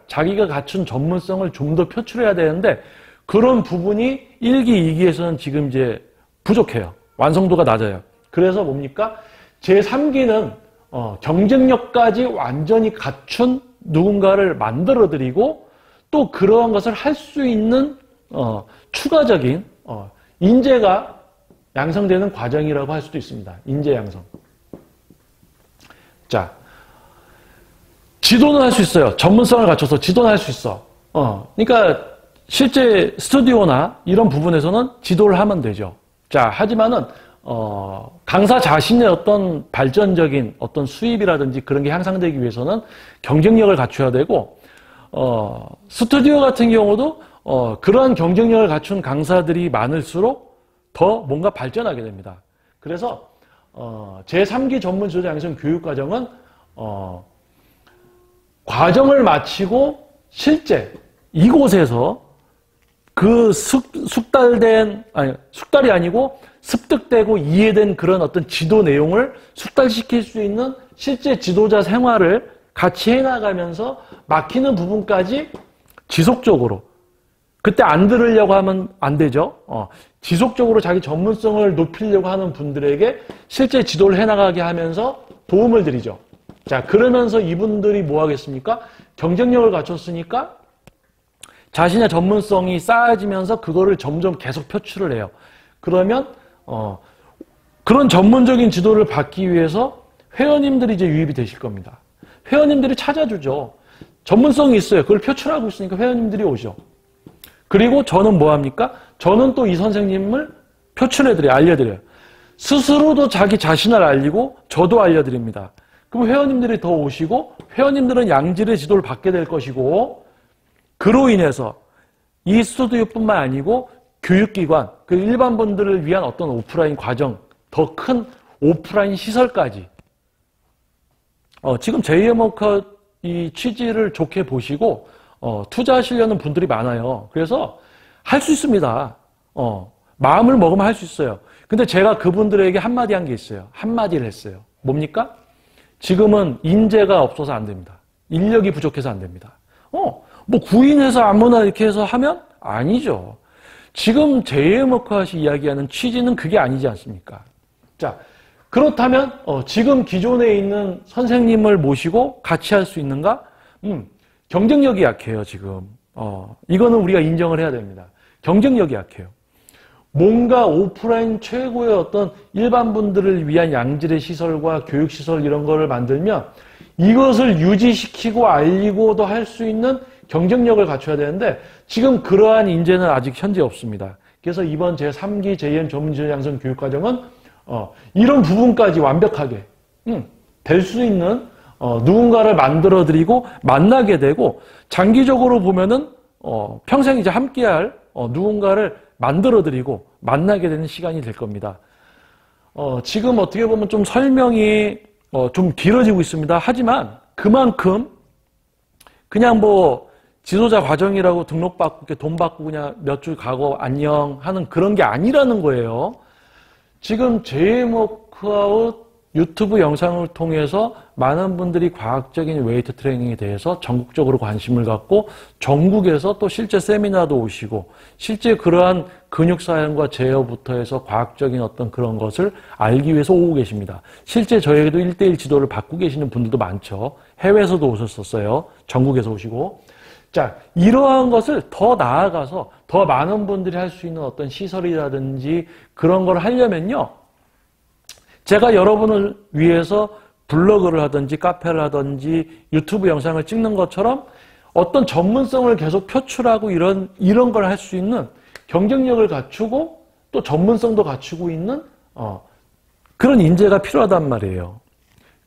S1: 자기가 갖춘 전문성을 좀 더 표출해야 되는데, 그런 부분이 1기, 2기에서는 지금 이제 부족해요. 완성도가 낮아요. 그래서 뭡니까? 제3기는 경쟁력까지 완전히 갖춘 누군가를 만들어 드리고, 또 그러한 것을 할 수 있는 추가적인 인재가 양성되는 과정이라고 할 수도 있습니다. 인재 양성. 자, 지도는 할 수 있어요. 전문성을 갖춰서 지도는 할 수 있어. 그러니까 실제 스튜디오나 이런 부분에서는 지도를 하면 되죠. 자, 하지만은 강사 자신의 어떤 발전적인 어떤 수입이라든지 그런 게 향상되기 위해서는 경쟁력을 갖춰야 되고, 스튜디오 같은 경우도 그러한 경쟁력을 갖춘 강사들이 많을수록 더 뭔가 발전하게 됩니다. 그래서 제3기 전문 지도자 양성 교육 과정은 과정을 마치고 실제 이곳에서 그 숙달이 아니고 습득되고 이해된 그런 어떤 지도 내용을 숙달시킬 수 있는 실제 지도자 생활을 같이 해나가면서 막히는 부분까지 지속적으로, 그때 안 들으려고 하면 안 되죠. 지속적으로 자기 전문성을 높이려고 하는 분들에게 실제 지도를 해나가게 하면서 도움을 드리죠. 자, 그러면서 이분들이 뭐 하겠습니까? 경쟁력을 갖췄으니까 자신의 전문성이 쌓여지면서 그거를 점점 계속 표출을 해요. 그러면 그런 전문적인 지도를 받기 위해서 회원님들이 이제 유입이 되실 겁니다. 회원님들이 찾아주죠. 전문성이 있어요. 그걸 표출하고 있으니까 회원님들이 오죠. 그리고 저는 뭐 합니까? 저는 또 이 선생님을 표출해드려요. 알려드려요. 스스로도 자기 자신을 알리고 저도 알려드립니다. 그럼 회원님들이 더 오시고 회원님들은 양질의 지도를 받게 될 것이고, 그로 인해서 이 스튜디오뿐만 아니고 교육기관, 그 일반 분들을 위한 어떤 오프라인 과정, 더 큰 오프라인 시설까지 지금 JM워커 이 취지를 좋게 보시고 투자하시려는 분들이 많아요. 그래서 할 수 있습니다. 마음을 먹으면 할 수 있어요. 근데 제가 그분들에게 한마디 한 게 있어요. 한마디를 했어요. 뭡니까? 지금은 인재가 없어서 안 됩니다. 인력이 부족해서 안 됩니다. 뭐 구인해서 아무나 이렇게 해서 하면 아니죠. 지금 JM워커시 이야기하는 취지는 그게 아니지 않습니까? 자, 그렇다면 지금 기존에 있는 선생님을 모시고 같이 할 수 있는가? 경쟁력이 약해요, 지금. 이거는 우리가 인정을 해야 됩니다. 경쟁력이 약해요. 뭔가 오프라인 최고의 어떤 일반 분들을 위한 양질의 시설과 교육시설 이런 거를 만들면 이것을 유지시키고 알리고도 할 수 있는 경쟁력을 갖춰야 되는데, 지금 그러한 인재는 아직 현재 없습니다. 그래서 이번 제3기 JM 전문지도 양성 교육과정은 이런 부분까지 완벽하게 될 수 있는 누군가를 만들어드리고 만나게 되고, 장기적으로 보면은 평생 이제 함께할 누군가를 만들어드리고 만나게 되는 시간이 될 겁니다. 지금 어떻게 보면 좀 설명이 좀 길어지고 있습니다. 하지만 그만큼 그냥 뭐 지도자 과정이라고 등록받고 돈 받고 그냥 몇 줄 가고 안녕 하는 그런 게 아니라는 거예요. 지금 JM 워크아웃 유튜브 영상을 통해서 많은 분들이 과학적인 웨이트 트레이닝에 대해서 전국적으로 관심을 갖고 전국에서 또 실제 세미나도 오시고 실제 그러한 근육 사양과 제어부터 해서 과학적인 어떤 그런 것을 알기 위해서 오고 계십니다. 실제 저에게도 1대1 지도를 받고 계시는 분들도 많죠. 해외에서도 오셨었어요. 전국에서 오시고. 자, 이러한 것을 더 나아가서 더 많은 분들이 할 수 있는 어떤 시설이라든지 그런 걸 하려면요. 제가 여러분을 위해서 블로그를 하든지 카페를 하든지 유튜브 영상을 찍는 것처럼 어떤 전문성을 계속 표출하고 이런 걸 할 수 있는 경쟁력을 갖추고 또 전문성도 갖추고 있는 그런 인재가 필요하단 말이에요.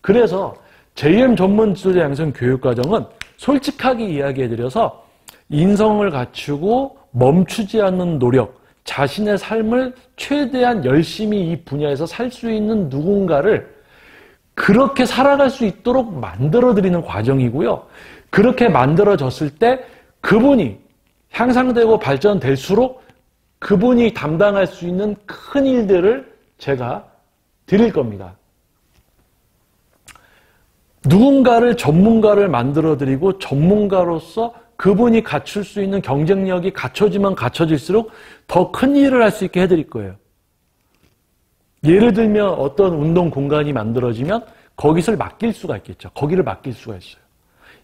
S1: 그래서 JM 전문 지도자 양성 교육과정은 솔직하게 이야기해드려서 인성을 갖추고 멈추지 않는 노력, 자신의 삶을 최대한 열심히 이 분야에서 살 수 있는 누군가를 그렇게 살아갈 수 있도록 만들어드리는 과정이고요. 그렇게 만들어졌을 때 그분이 향상되고 발전될수록 그분이 담당할 수 있는 큰 일들을 제가 드릴 겁니다. 누군가를 전문가를 만들어드리고 전문가로서 그분이 갖출 수 있는 경쟁력이 갖춰지면 갖춰질수록 더 큰 일을 할 수 있게 해드릴 거예요. 예를 들면 어떤 운동 공간이 만들어지면 거기를 맡길 수가 있겠죠. 거기를 맡길 수가 있어요.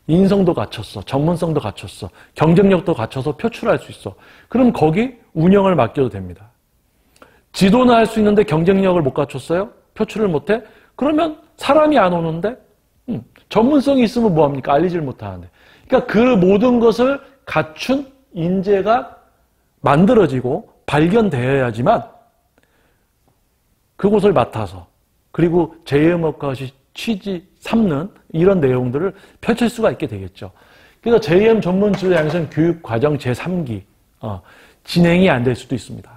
S1: 인성도 갖췄어. 전문성도 갖췄어. 경쟁력도 갖춰서 표출할 수 있어. 그럼 거기 운영을 맡겨도 됩니다. 지도는 할 수 있는데 경쟁력을 못 갖췄어요? 표출을 못해? 그러면 사람이 안 오는데? 전문성이 있으면 뭐합니까? 알리지를 못하는데. 그러니까 그 모든 것을 갖춘 인재가 만들어지고 발견되어야지만 그곳을 맡아서 그리고 JM 워크아웃이 취지 삼는 이런 내용들을 펼칠 수가 있게 되겠죠. 그래서 JM 전문 지도자 양성 교육 과정 제3기 진행이 안 될 수도 있습니다.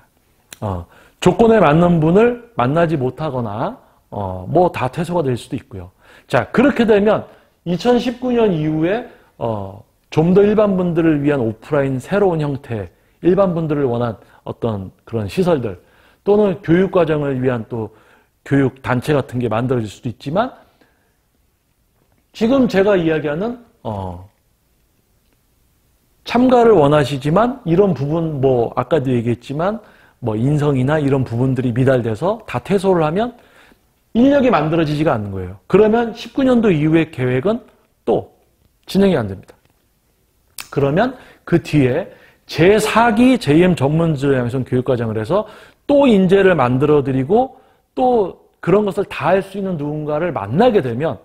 S1: 조건에 맞는 분을 만나지 못하거나 뭐 다 퇴소가 될 수도 있고요. 자, 그렇게 되면 2019년 이후에 좀 더 일반 분들을 위한 오프라인 새로운 형태, 일반 분들을 원한 어떤 그런 시설들 또는 교육 과정을 위한 또 교육 단체 같은 게 만들어질 수도 있지만 지금 제가 이야기하는 참가를 원하시지만 이런 부분 뭐 아까도 얘기했지만 뭐 인성이나 이런 부분들이 미달돼서 다 퇴소를 하면 인력이 만들어지지가 않는 거예요. 그러면 19년도 이후의 계획은 또 진행이 안 됩니다. 그러면 그 뒤에 제4기 JM 전문 지도자 양성 교육과정을 해서 또 인재를 만들어드리고 또 그런 것을 다 할 수 있는 누군가를 만나게 되면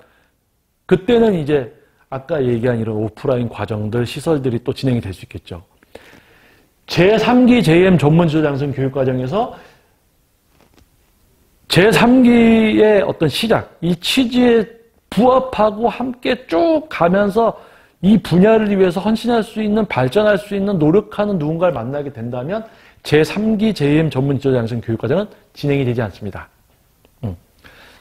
S1: 그때는 이제 아까 얘기한 이런 오프라인 과정들, 시설들이 또 진행이 될 수 있겠죠. 제3기 JM 전문 지도자 양성 교육과정에서 제3기의 어떤 시작, 이 취지에 부합하고 함께 쭉 가면서 이 분야를 위해서 헌신할 수 있는, 발전할 수 있는, 노력하는 누군가를 만나게 된다면 제3기 JM 전문 지도자 양성 교육과정은 진행이 되지 않습니다.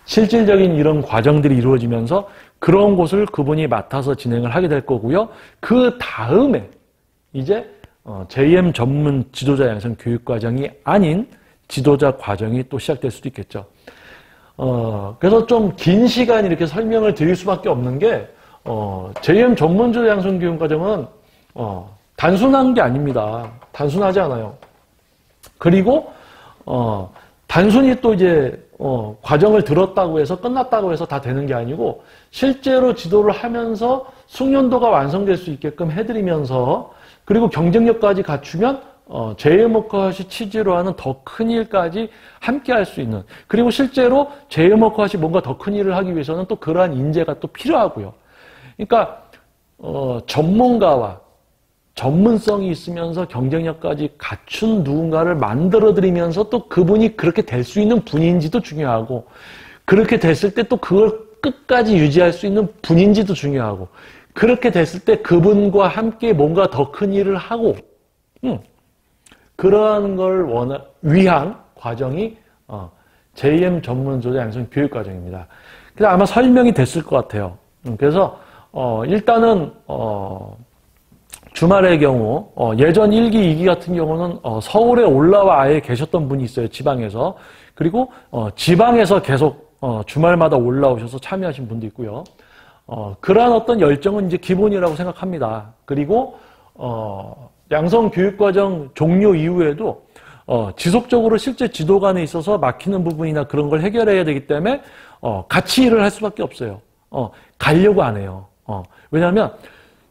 S1: 실질적인 이런 과정들이 이루어지면서 그런 곳을 그분이 맡아서 진행을 하게 될 거고요. 그 다음에 이제 JM 전문 지도자 양성 교육과정이 아닌 지도자 과정이 또 시작될 수도 있겠죠. 그래서 좀 긴 시간 이렇게 설명을 드릴 수밖에 없는 게 JM 전문 지도자 양성 교육과정은 단순한 게 아닙니다. 단순하지 않아요. 그리고 단순히 또 이제 과정을 들었다고 해서 끝났다고 해서 다 되는 게 아니고 실제로 지도를 하면서 숙련도가 완성될 수 있게끔 해드리면서 그리고 경쟁력까지 갖추면 JM 워크아웃이 취지로 하는 더 큰 일까지 함께 할 수 있는, 그리고 실제로 JM 워크아웃이 뭔가 더 큰 일을 하기 위해서는 또 그러한 인재가 또 필요하고요. 그러니까 전문가와 전문성이 있으면서 경쟁력까지 갖춘 누군가를 만들어드리면서 또 그분이 그렇게 될 수 있는 분인지도 중요하고, 그렇게 됐을 때 또 그걸 끝까지 유지할 수 있는 분인지도 중요하고, 그렇게 됐을 때 그분과 함께 뭔가 더 큰 일을 하고 그러한 걸 위한 과정이 JM 전문 지도자 양성 교육 과정입니다. 그래서 아마 설명이 됐을 것 같아요. 그래서 일단은 주말의 경우 예전 1기, 2기 같은 경우는 서울에 올라와 아예 계셨던 분이 있어요. 지방에서. 그리고 지방에서 계속 주말마다 올라오셔서 참여하신 분도 있고요. 그러한 어떤 열정은 이제 기본이라고 생각합니다. 그리고 양성교육과정 종료 이후에도 지속적으로 실제 지도관에 있어서 막히는 부분이나 그런 걸 해결해야 되기 때문에 같이 일을 할 수밖에 없어요. 가려고 안 해요. 왜냐하면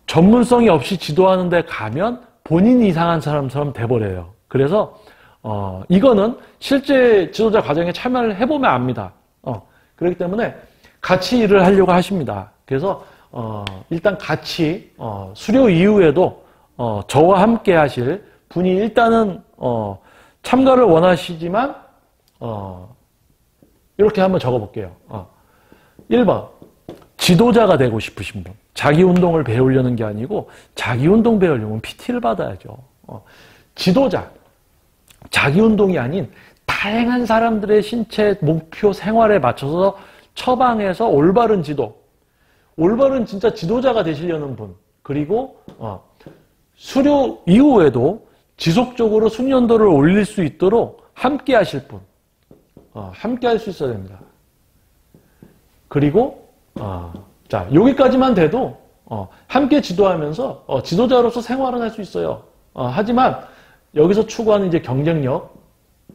S1: 전문성이 없이 지도하는 데 가면 본인이 이상한 사람처럼 돼버려요. 그래서 이거는 실제 지도자 과정에 참여를 해보면 압니다. 그렇기 때문에 같이 일을 하려고 하십니다. 그래서 일단 같이 수료 이후에도 저와 함께 하실 분이 일단은 참가를 원하시지만 이렇게 한번 적어볼게요. 1번 지도자가 되고 싶으신 분. 자기 운동을 배우려는 게 아니고 자기 운동 배우려면 PT를 받아야죠. 지도자. 자기 운동이 아닌 다양한 사람들의 신체, 목표, 생활에 맞춰서 처방해서 올바른 지도. 올바른 진짜 지도자가 되시려는 분. 그리고 수료 이후에도 지속적으로 숙련도를 올릴 수 있도록 함께 하실 분. 함께 할 수 있어야 됩니다. 그리고 자, 여기까지만 돼도 함께 지도하면서 지도자로서 생활은 할 수 있어요. 하지만 여기서 추구하는 이제 경쟁력,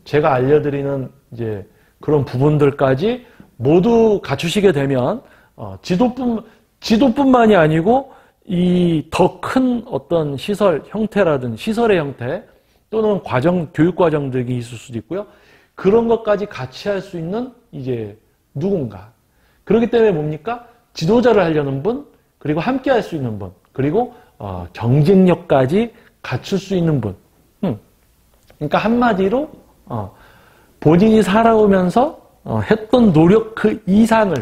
S1: 제가 알려드리는 이제 그런 부분들까지 모두 갖추시게 되면 지도뿐만이 아니고 이 더 큰 어떤 시설 형태라든 시설의 형태 또는 교육 과정들이 있을 수도 있고요. 그런 것까지 같이 할 수 있는 이제 누군가. 그렇기 때문에 뭡니까? 지도자를 하려는 분, 그리고 함께 할 수 있는 분, 그리고 경쟁력까지 갖출 수 있는 분. 그러니까 한마디로 본인이 살아오면서 했던 노력 그 이상을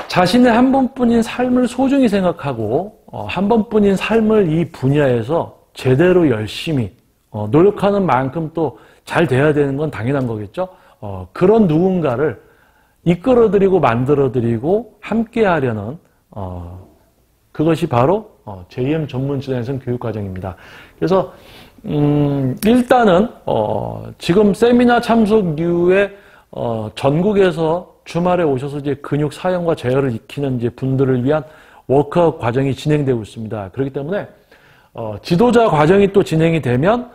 S1: 자신의 한 번뿐인 삶을 소중히 생각하고 한 번뿐인 삶을 이 분야에서 제대로 열심히 노력하는 만큼 또 잘 돼야 되는 건 당연한 거겠죠. 그런 누군가를 이끌어드리고 만들어드리고 함께 하려는 그것이 바로 JM 전문지도양성 교육과정입니다. 그래서 일단은 지금 세미나 참석 이후에 전국에서 주말에 오셔서 이제 근육 사용과 제어를 익히는 이제 분들을 위한 워크아웃 과정이 진행되고 있습니다. 그렇기 때문에 지도자 과정이 또 진행이 되면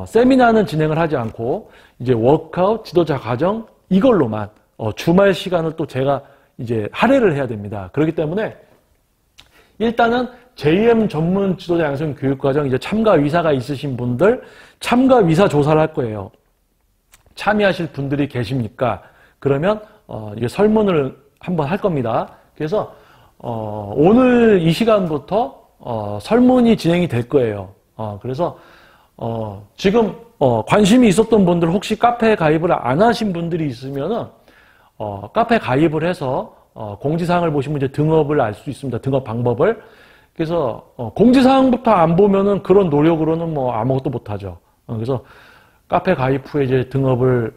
S1: 세미나는 진행을 하지 않고 이제 워크아웃 지도자 과정 이걸로만 주말 시간을 또 제가 이제 할애를 해야 됩니다. 그렇기 때문에 일단은 JM 전문 지도자 양성 교육과정 이제 참가 위사가 있으신 분들 참가 위사 조사를 할 거예요. 참여하실 분들이 계십니까? 그러면 이게 설문을 한번 할 겁니다. 그래서 오늘 이 시간부터 설문이 진행이 될 거예요. 그래서 지금 관심이 있었던 분들 혹시 카페에 가입을 안 하신 분들이 있으면은 카페 가입을 해서 공지사항을 보시면 이제 등업을 알 수 있습니다. 등업 방법을. 그래서 공지사항부터 안 보면은 그런 노력으로는 뭐 아무것도 못하죠. 그래서 카페 가입 후에 이제 등업을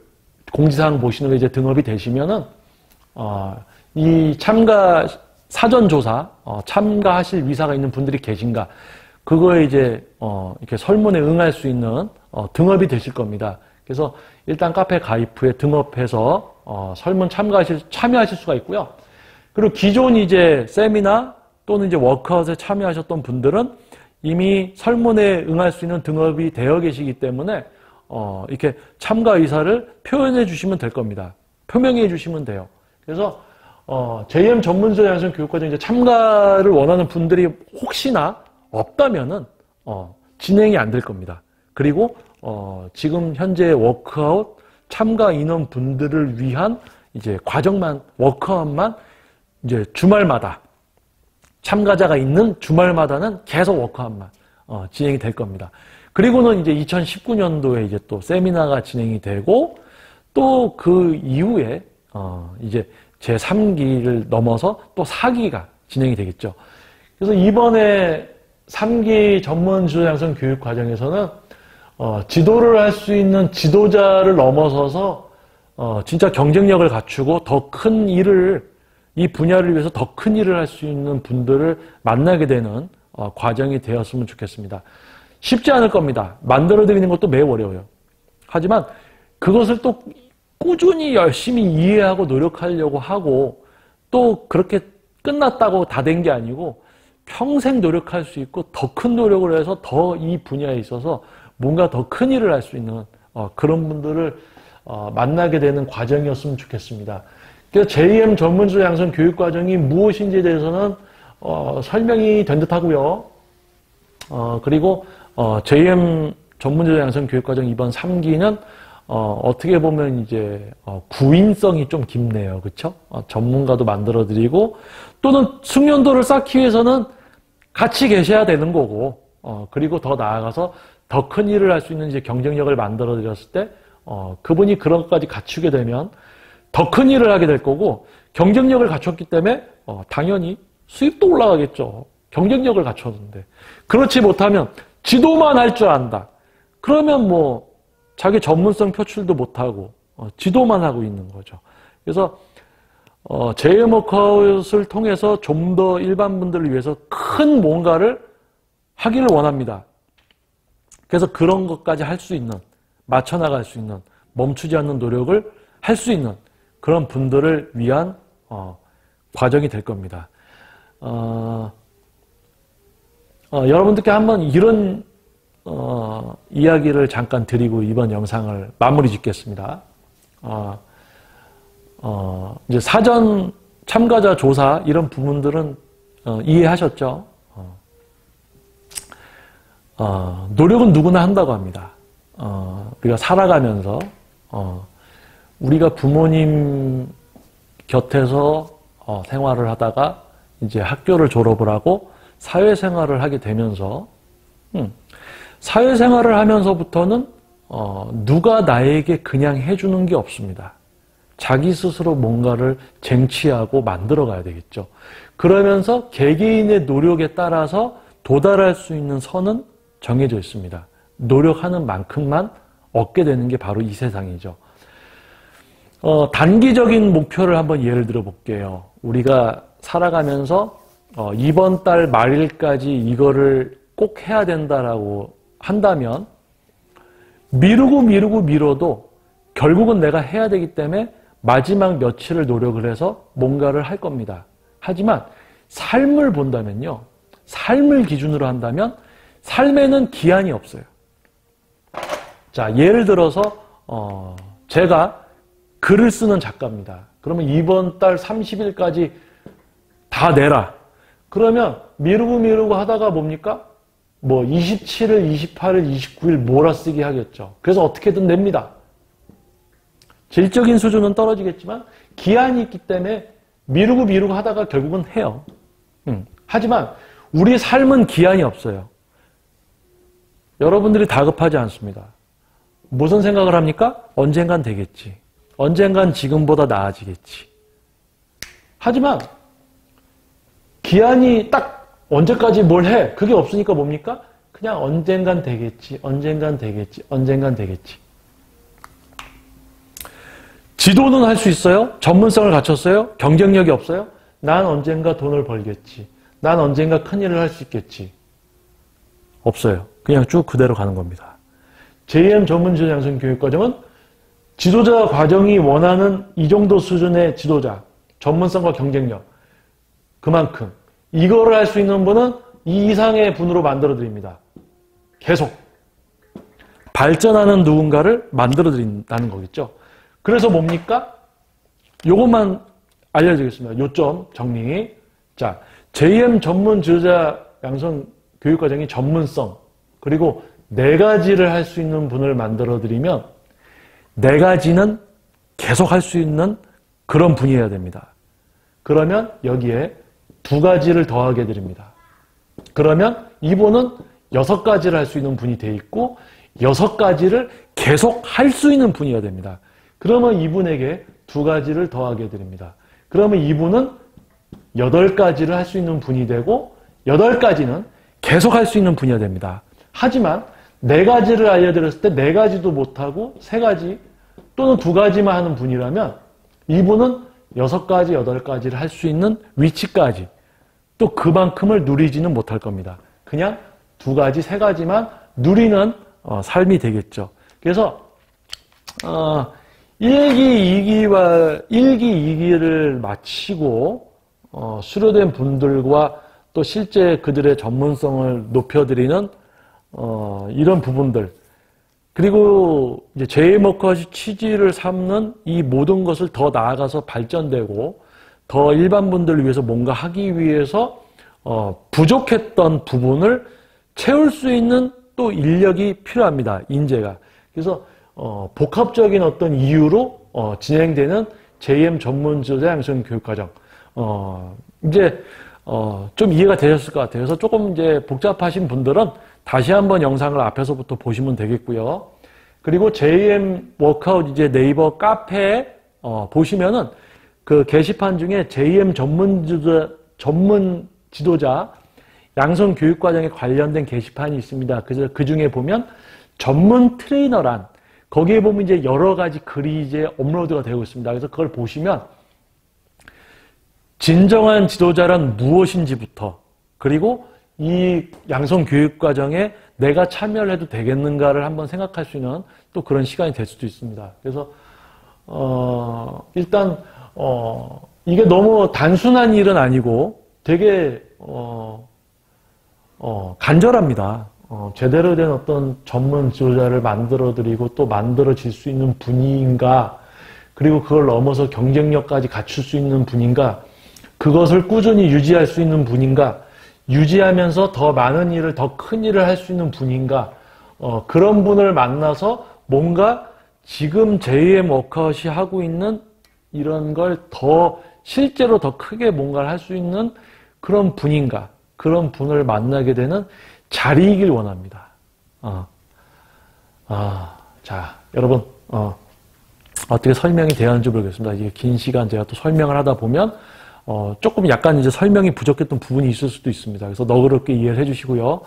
S1: 공지사항 보시는 게 이제 등업이 되시면은 이 참가 사전조사 참가하실 위사가 있는 분들이 계신가 그거에 이제 이렇게 설문에 응할 수 있는 등업이 되실 겁니다. 그래서 일단 카페 가입 후에 등업해서 설문 참여하실 수가 있고요. 그리고 기존 이제 세미나 또는 이제 워크아웃에 참여하셨던 분들은 이미 설문에 응할 수 있는 등업이 되어 계시기 때문에 이렇게 참가 의사를 표현해 주시면 될 겁니다. 표명해 주시면 돼요. 그래서 JM 전문지도 양성 교육과정 이제 참가를 원하는 분들이 혹시나 없다면은 진행이 안 될 겁니다. 그리고 지금 현재 워크아웃 참가 인원 분들을 위한 이제 과정만 워크아웃만 이제 주말마다 참가자가 있는 주말마다는 계속 워크아웃만 진행이 될 겁니다. 그리고는 이제 2019년도에 이제 또 세미나가 진행이 되고 또 그 이후에 이제 제3기를 넘어서 또 4기가 진행이 되겠죠. 그래서 이번에 3기 전문 지도자 양성 교육 과정에서는 지도를 할 수 있는 지도자를 넘어서서 진짜 경쟁력을 갖추고 더 큰 일을 이 분야를 위해서 더 큰 일을 할 수 있는 분들을 만나게 되는 과정이 되었으면 좋겠습니다. 쉽지 않을 겁니다. 만들어드리는 것도 매우 어려워요. 하지만 그것을 또 꾸준히 열심히 이해하고 노력하려고 하고 또 그렇게 끝났다고 다 된 게 아니고 평생 노력할 수 있고 더 큰 노력을 해서 더 이 분야에 있어서 뭔가 더 큰 일을 할 수 있는 그런 분들을 만나게 되는 과정이었으면 좋겠습니다. 그래서 JM 전문지도 양성 교육과정이 무엇인지에 대해서는 설명이 된 듯하고요. 그리고 JM 전문지도 양성 교육과정 이번 3기는 어떻게 보면 이제 구인성이 좀 깊네요. 그렇죠? 전문가도 만들어드리고 또는 숙련도를 쌓기 위해서는 같이 계셔야 되는 거고 그리고 더 나아가서 더 큰 일을 할 수 있는 이제 경쟁력을 만들어드렸을 때 그분이 그런 것까지 갖추게 되면 더 큰 일을 하게 될 거고 경쟁력을 갖췄기 때문에 당연히 수입도 올라가겠죠. 경쟁력을 갖췄는데 그렇지 못하면 지도만 할 줄 안다. 그러면 뭐 자기 전문성 표출도 못하고 지도만 하고 있는 거죠. 그래서 JM 워크아웃을 통해서 좀 더 일반 분들을 위해서 큰 뭔가를 하기를 원합니다. 그래서 그런 것까지 할 수 있는, 맞춰 나갈 수 있는, 멈추지 않는 노력을 할 수 있는 그런 분들을 위한 과정이 될 겁니다. 여러분들께 한번 이런 이야기를 잠깐 드리고 이번 영상을 마무리 짓겠습니다. 이제 사전 참가자 조사 이런 부분들은 이해하셨죠? 노력은 누구나 한다고 합니다. 우리가 살아가면서 우리가 부모님 곁에서 생활을 하다가 이제 학교를 졸업을 하고 사회생활을 하게 되면서 사회생활을 하면서부터는 누가 나에게 그냥 해주는 게 없습니다. 자기 스스로 뭔가를 쟁취하고 만들어 가야 되겠죠. 그러면서 개개인의 노력에 따라서 도달할 수 있는 선은 정해져 있습니다. 노력하는 만큼만 얻게 되는 게 바로 이 세상이죠. 단기적인 목표를 한번 예를 들어 볼게요. 우리가 살아가면서 이번 달 말일까지 이거를 꼭 해야 된다라고 한다면 미루도 결국은 내가 해야 되기 때문에 마지막 며칠을 노력을 해서 뭔가를 할 겁니다. 하지만 삶을 본다면요. 삶을 기준으로 한다면 삶에는 기한이 없어요. 자, 예를 들어서 제가 글을 쓰는 작가입니다. 그러면 이번 달 30일까지 다 내라. 그러면 미루고 하다가 뭡니까? 뭐 27일, 28일, 29일 몰아쓰기 하겠죠. 그래서 어떻게든 냅니다. 질적인 수준은 떨어지겠지만 기한이 있기 때문에 미루고 하다가 결국은 해요. 하지만 우리 삶은 기한이 없어요. 여러분들이 다급하지 않습니다. 무슨 생각을 합니까? 언젠간 되겠지. 언젠간 지금보다 나아지겠지. 하지만 기한이 딱 언제까지 뭘 해? 그게 없으니까 뭡니까? 그냥 언젠간 되겠지. 지도는 할 수 있어요? 전문성을 갖췄어요? 경쟁력이 없어요? 난 언젠가 돈을 벌겠지. 난 언젠가 큰일을 할 수 있겠지. 없어요. 그냥 쭉 그대로 가는 겁니다. JM 전문지도 양성 교육과정은 지도자 과정이 원하는 이 정도 수준의 지도자, 전문성과 경쟁력, 그만큼 이거를 할 수 있는 분은 이 이상의 분으로 만들어 드립니다. 계속 발전하는 누군가를 만들어 드린다는 거겠죠. 그래서 뭡니까? 요것만 알려드리겠습니다. 요점 정리. 자, JM 전문 지도자 양성 교육과정이 전문성 그리고 4가지를 할 수 있는 분을 만들어 드리면 4가지는 계속 할 수 있는 그런 분이어야 됩니다. 그러면 여기에 2가지를 더하게 드립니다. 그러면 이분은 6가지를 할 수 있는 분이 돼 있고 6가지를 계속 할 수 있는 분이어야 됩니다. 그러면 이분에게 2가지를 더하게 드립니다. 그러면 이분은 8가지를 할 수 있는 분이 되고 8가지는 계속 할 수 있는 분이어야 됩니다. 하지만 4가지를 알려드렸을 때 4가지도 못하고 3가지 또는 2가지만 하는 분이라면 이분은 6가지, 8가지를 할 수 있는 위치까지 또 그만큼을 누리지는 못할 겁니다. 그냥 두 가지, 세 가지만 누리는 삶이 되겠죠. 그래서 1기, 2기를 마치고 수료된 분들과 또 실제 그들의 전문성을 높여드리는 이런 부분들, 그리고 이제 JM워크아웃이 취지를 삼는 이 모든 것을 더 나아가서 발전되고 더 일반 분들을 위해서 뭔가 하기 위해서 부족했던 부분을 채울 수 있는 또 인력이 필요합니다. 인재가. 그래서 복합적인 어떤 이유로 진행되는 JM 전문 지도자 양성 교육과정. 이제 좀 이해가 되셨을 것 같아요. 그래서 조금 이제 복잡하신 분들은 다시 한번 영상을 앞에서부터 보시면 되겠고요. 그리고 JM 워크아웃 이제 네이버 카페에 보시면은 그 게시판 중에 JM 전문 지도자 양성 교육 과정에 관련된 게시판이 있습니다. 그래서 그 중에 보면 전문 트레이너란 거기에 보면 이제 여러 가지 글이 이제 업로드가 되고 있습니다. 그래서 그걸 보시면 진정한 지도자란 무엇인지부터, 그리고 이 양성 교육 과정에 내가 참여를 해도 되겠는가를 한번 생각할 수 있는 또 그런 시간이 될 수도 있습니다. 그래서 일단 이게 너무 단순한 일은 아니고 되게 간절합니다. 제대로 된 어떤 전문 지도자를 만들어드리고 또 만들어질 수 있는 분인가, 그리고 그걸 넘어서 경쟁력까지 갖출 수 있는 분인가, 그것을 꾸준히 유지할 수 있는 분인가, 유지하면서 더 많은 일을, 더 큰 일을 할 수 있는 분인가, 그런 분을 만나서 뭔가 지금 JM 워크아웃이 하고 있는 이런 걸 더 실제로 더 크게 뭔가를 할 수 있는 그런 분인가, 그런 분을 만나게 되는 자리이길 원합니다. 자, 여러분, 어떻게 설명이 되었는지 모르겠습니다. 이게 긴 시간 제가 또 설명을 하다 보면 조금 약간 이제 설명이 부족했던 부분이 있을 수도 있습니다. 그래서 너그럽게 이해를 해주시고요.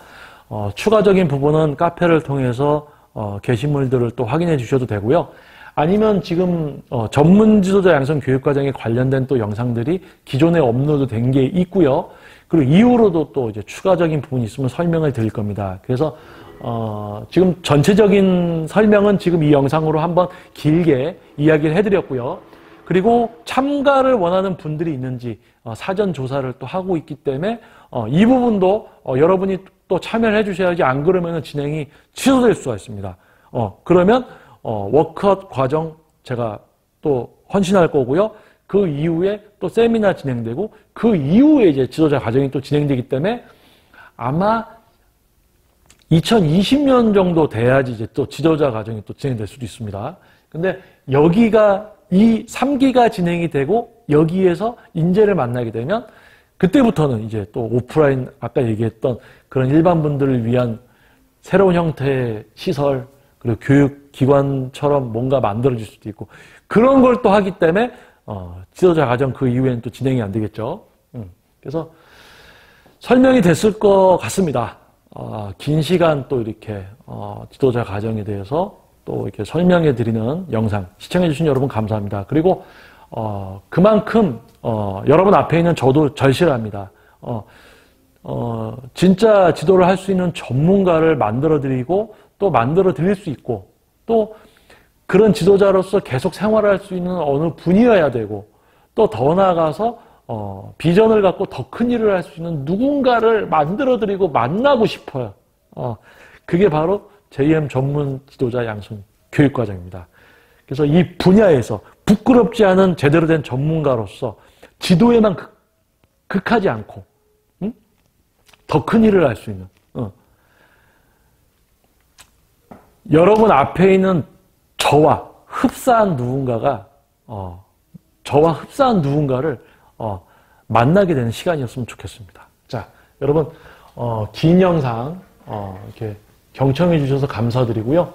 S1: 추가적인 부분은 카페를 통해서 게시물들을 또 확인해 주셔도 되고요. 아니면 지금 전문 지도자 양성 교육 과정에 관련된 또 영상들이 기존에 업로드 된 게 있고요. 그리고 이후로도 또 이제 추가적인 부분이 있으면 설명을 드릴 겁니다. 그래서 지금 전체적인 설명은 지금 이 영상으로 한번 길게 이야기를 해드렸고요. 그리고 참가를 원하는 분들이 있는지 사전 조사를 또 하고 있기 때문에 이 부분도 여러분이 또 참여를 해주셔야지, 안 그러면 진행이 취소될 수가 있습니다. 그러면 워크아웃 과정 제가 또 헌신할 거고요. 그 이후에 또 세미나 진행되고 그 이후에 이제 지도자 과정이 또 진행되기 때문에 아마 2020년 정도 돼야지 이제 또 지도자 과정이 또 진행될 수도 있습니다. 근데 여기가 이 3기가 진행이 되고 여기에서 인재를 만나게 되면 그때부터는 이제 또 오프라인 아까 얘기했던 그런 일반 분들을 위한 새로운 형태의 시설, 그리고 교육기관처럼 뭔가 만들어질 수도 있고 그런 걸 또 하기 때문에 지도자 과정 그 이후에는 또 진행이 안 되겠죠. 그래서 설명이 됐을 것 같습니다. 긴 시간 또 이렇게 지도자 과정에 대해서 또 이렇게 설명해 드리는 영상 시청해 주신 여러분 감사합니다. 그리고 그만큼 여러분 앞에 있는 저도 절실합니다. 진짜 지도를 할 수 있는 전문가를 만들어 드리고 또 만들어 드릴 수 있고 또 그런 지도자로서 계속 생활할 수 있는 어느 분이어야 되고 또 더 나아가서 비전을 갖고 더 큰 일을 할 수 있는 누군가를 만들어 드리고 만나고 싶어요. 그게 바로 JM 전문 지도자 양성 교육과정입니다. 그래서 이 분야에서 부끄럽지 않은 제대로 된 전문가로서 지도에만 극하지 않고 더 큰 일을 할 수 있는 여러분 앞에 있는 저와 흡사한 누군가가 저와 흡사한 누군가를 만나게 되는 시간이었으면 좋겠습니다. 자, 여러분 긴 영상 이렇게 경청해 주셔서 감사드리고요.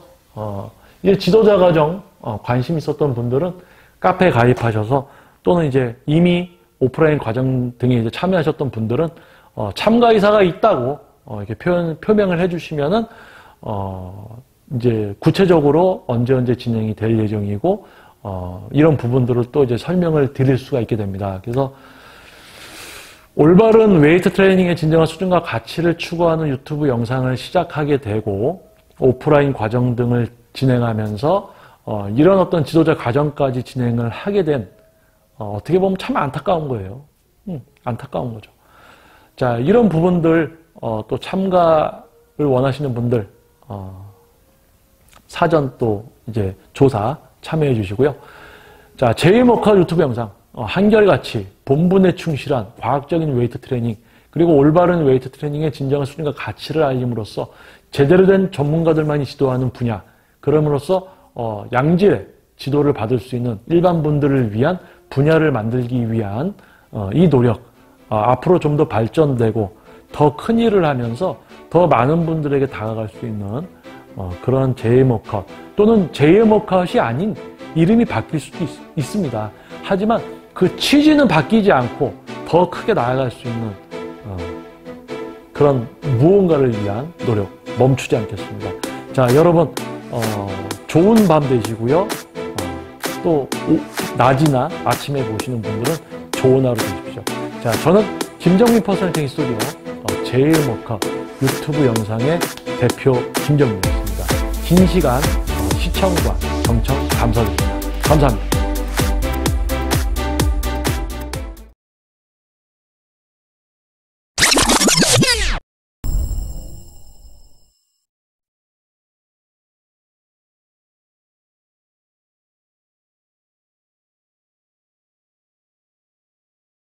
S1: 이제 지도자 과정 관심 있었던 분들은 카페에 가입하셔서 또는 이제 이미 오프라인 과정 등에 이제 참여하셨던 분들은 참가 의사가 있다고 이렇게 표명을 해주시면은 이제 구체적으로 언제 진행이 될 예정이고 이런 부분들을 또 이제 설명을 드릴 수가 있게 됩니다. 그래서 올바른 웨이트 트레이닝의 진정한 수준과 가치를 추구하는 유튜브 영상을 시작하게 되고 오프라인 과정 등을 진행하면서 이런 어떤 지도자 과정까지 진행을 하게 된 어떻게 보면 참 안타까운 거예요. 안타까운 거죠. 자, 이런 부분들 또 참가를 원하시는 분들 사전 또 이제 조사 참여해 주시고요. 자, 제이모카 유튜브 영상 한결같이 본분에 충실한 과학적인 웨이트 트레이닝 그리고 올바른 웨이트 트레이닝의 진정한 수준과 가치를 알림으로써 제대로 된 전문가들만이 지도하는 분야 그럼으로써 양질의 지도를 받을 수 있는 일반 분들을 위한 분야를 만들기 위한 이 노력 앞으로 좀 더 발전되고 더 큰 일을 하면서 더 많은 분들에게 다가갈 수 있는 그런 제이모컷 또는 제이모컷이 아닌 이름이 바뀔 수도 있습니다. 하지만 그 취지는 바뀌지 않고 더 크게 나아갈 수 있는 그런 무언가를 위한 노력 멈추지 않겠습니다. 자, 여러분 좋은 밤 되시고요. 또 낮이나 아침에 보시는 분들은 좋은 하루 되십시오. 자, 저는 김정민 퍼스널 트레이닝 스튜디오 제이모카 유튜브 영상의 대표 김정민이었습니다. 긴 시간 시청과 경청 감사드립니다. 감사합니다.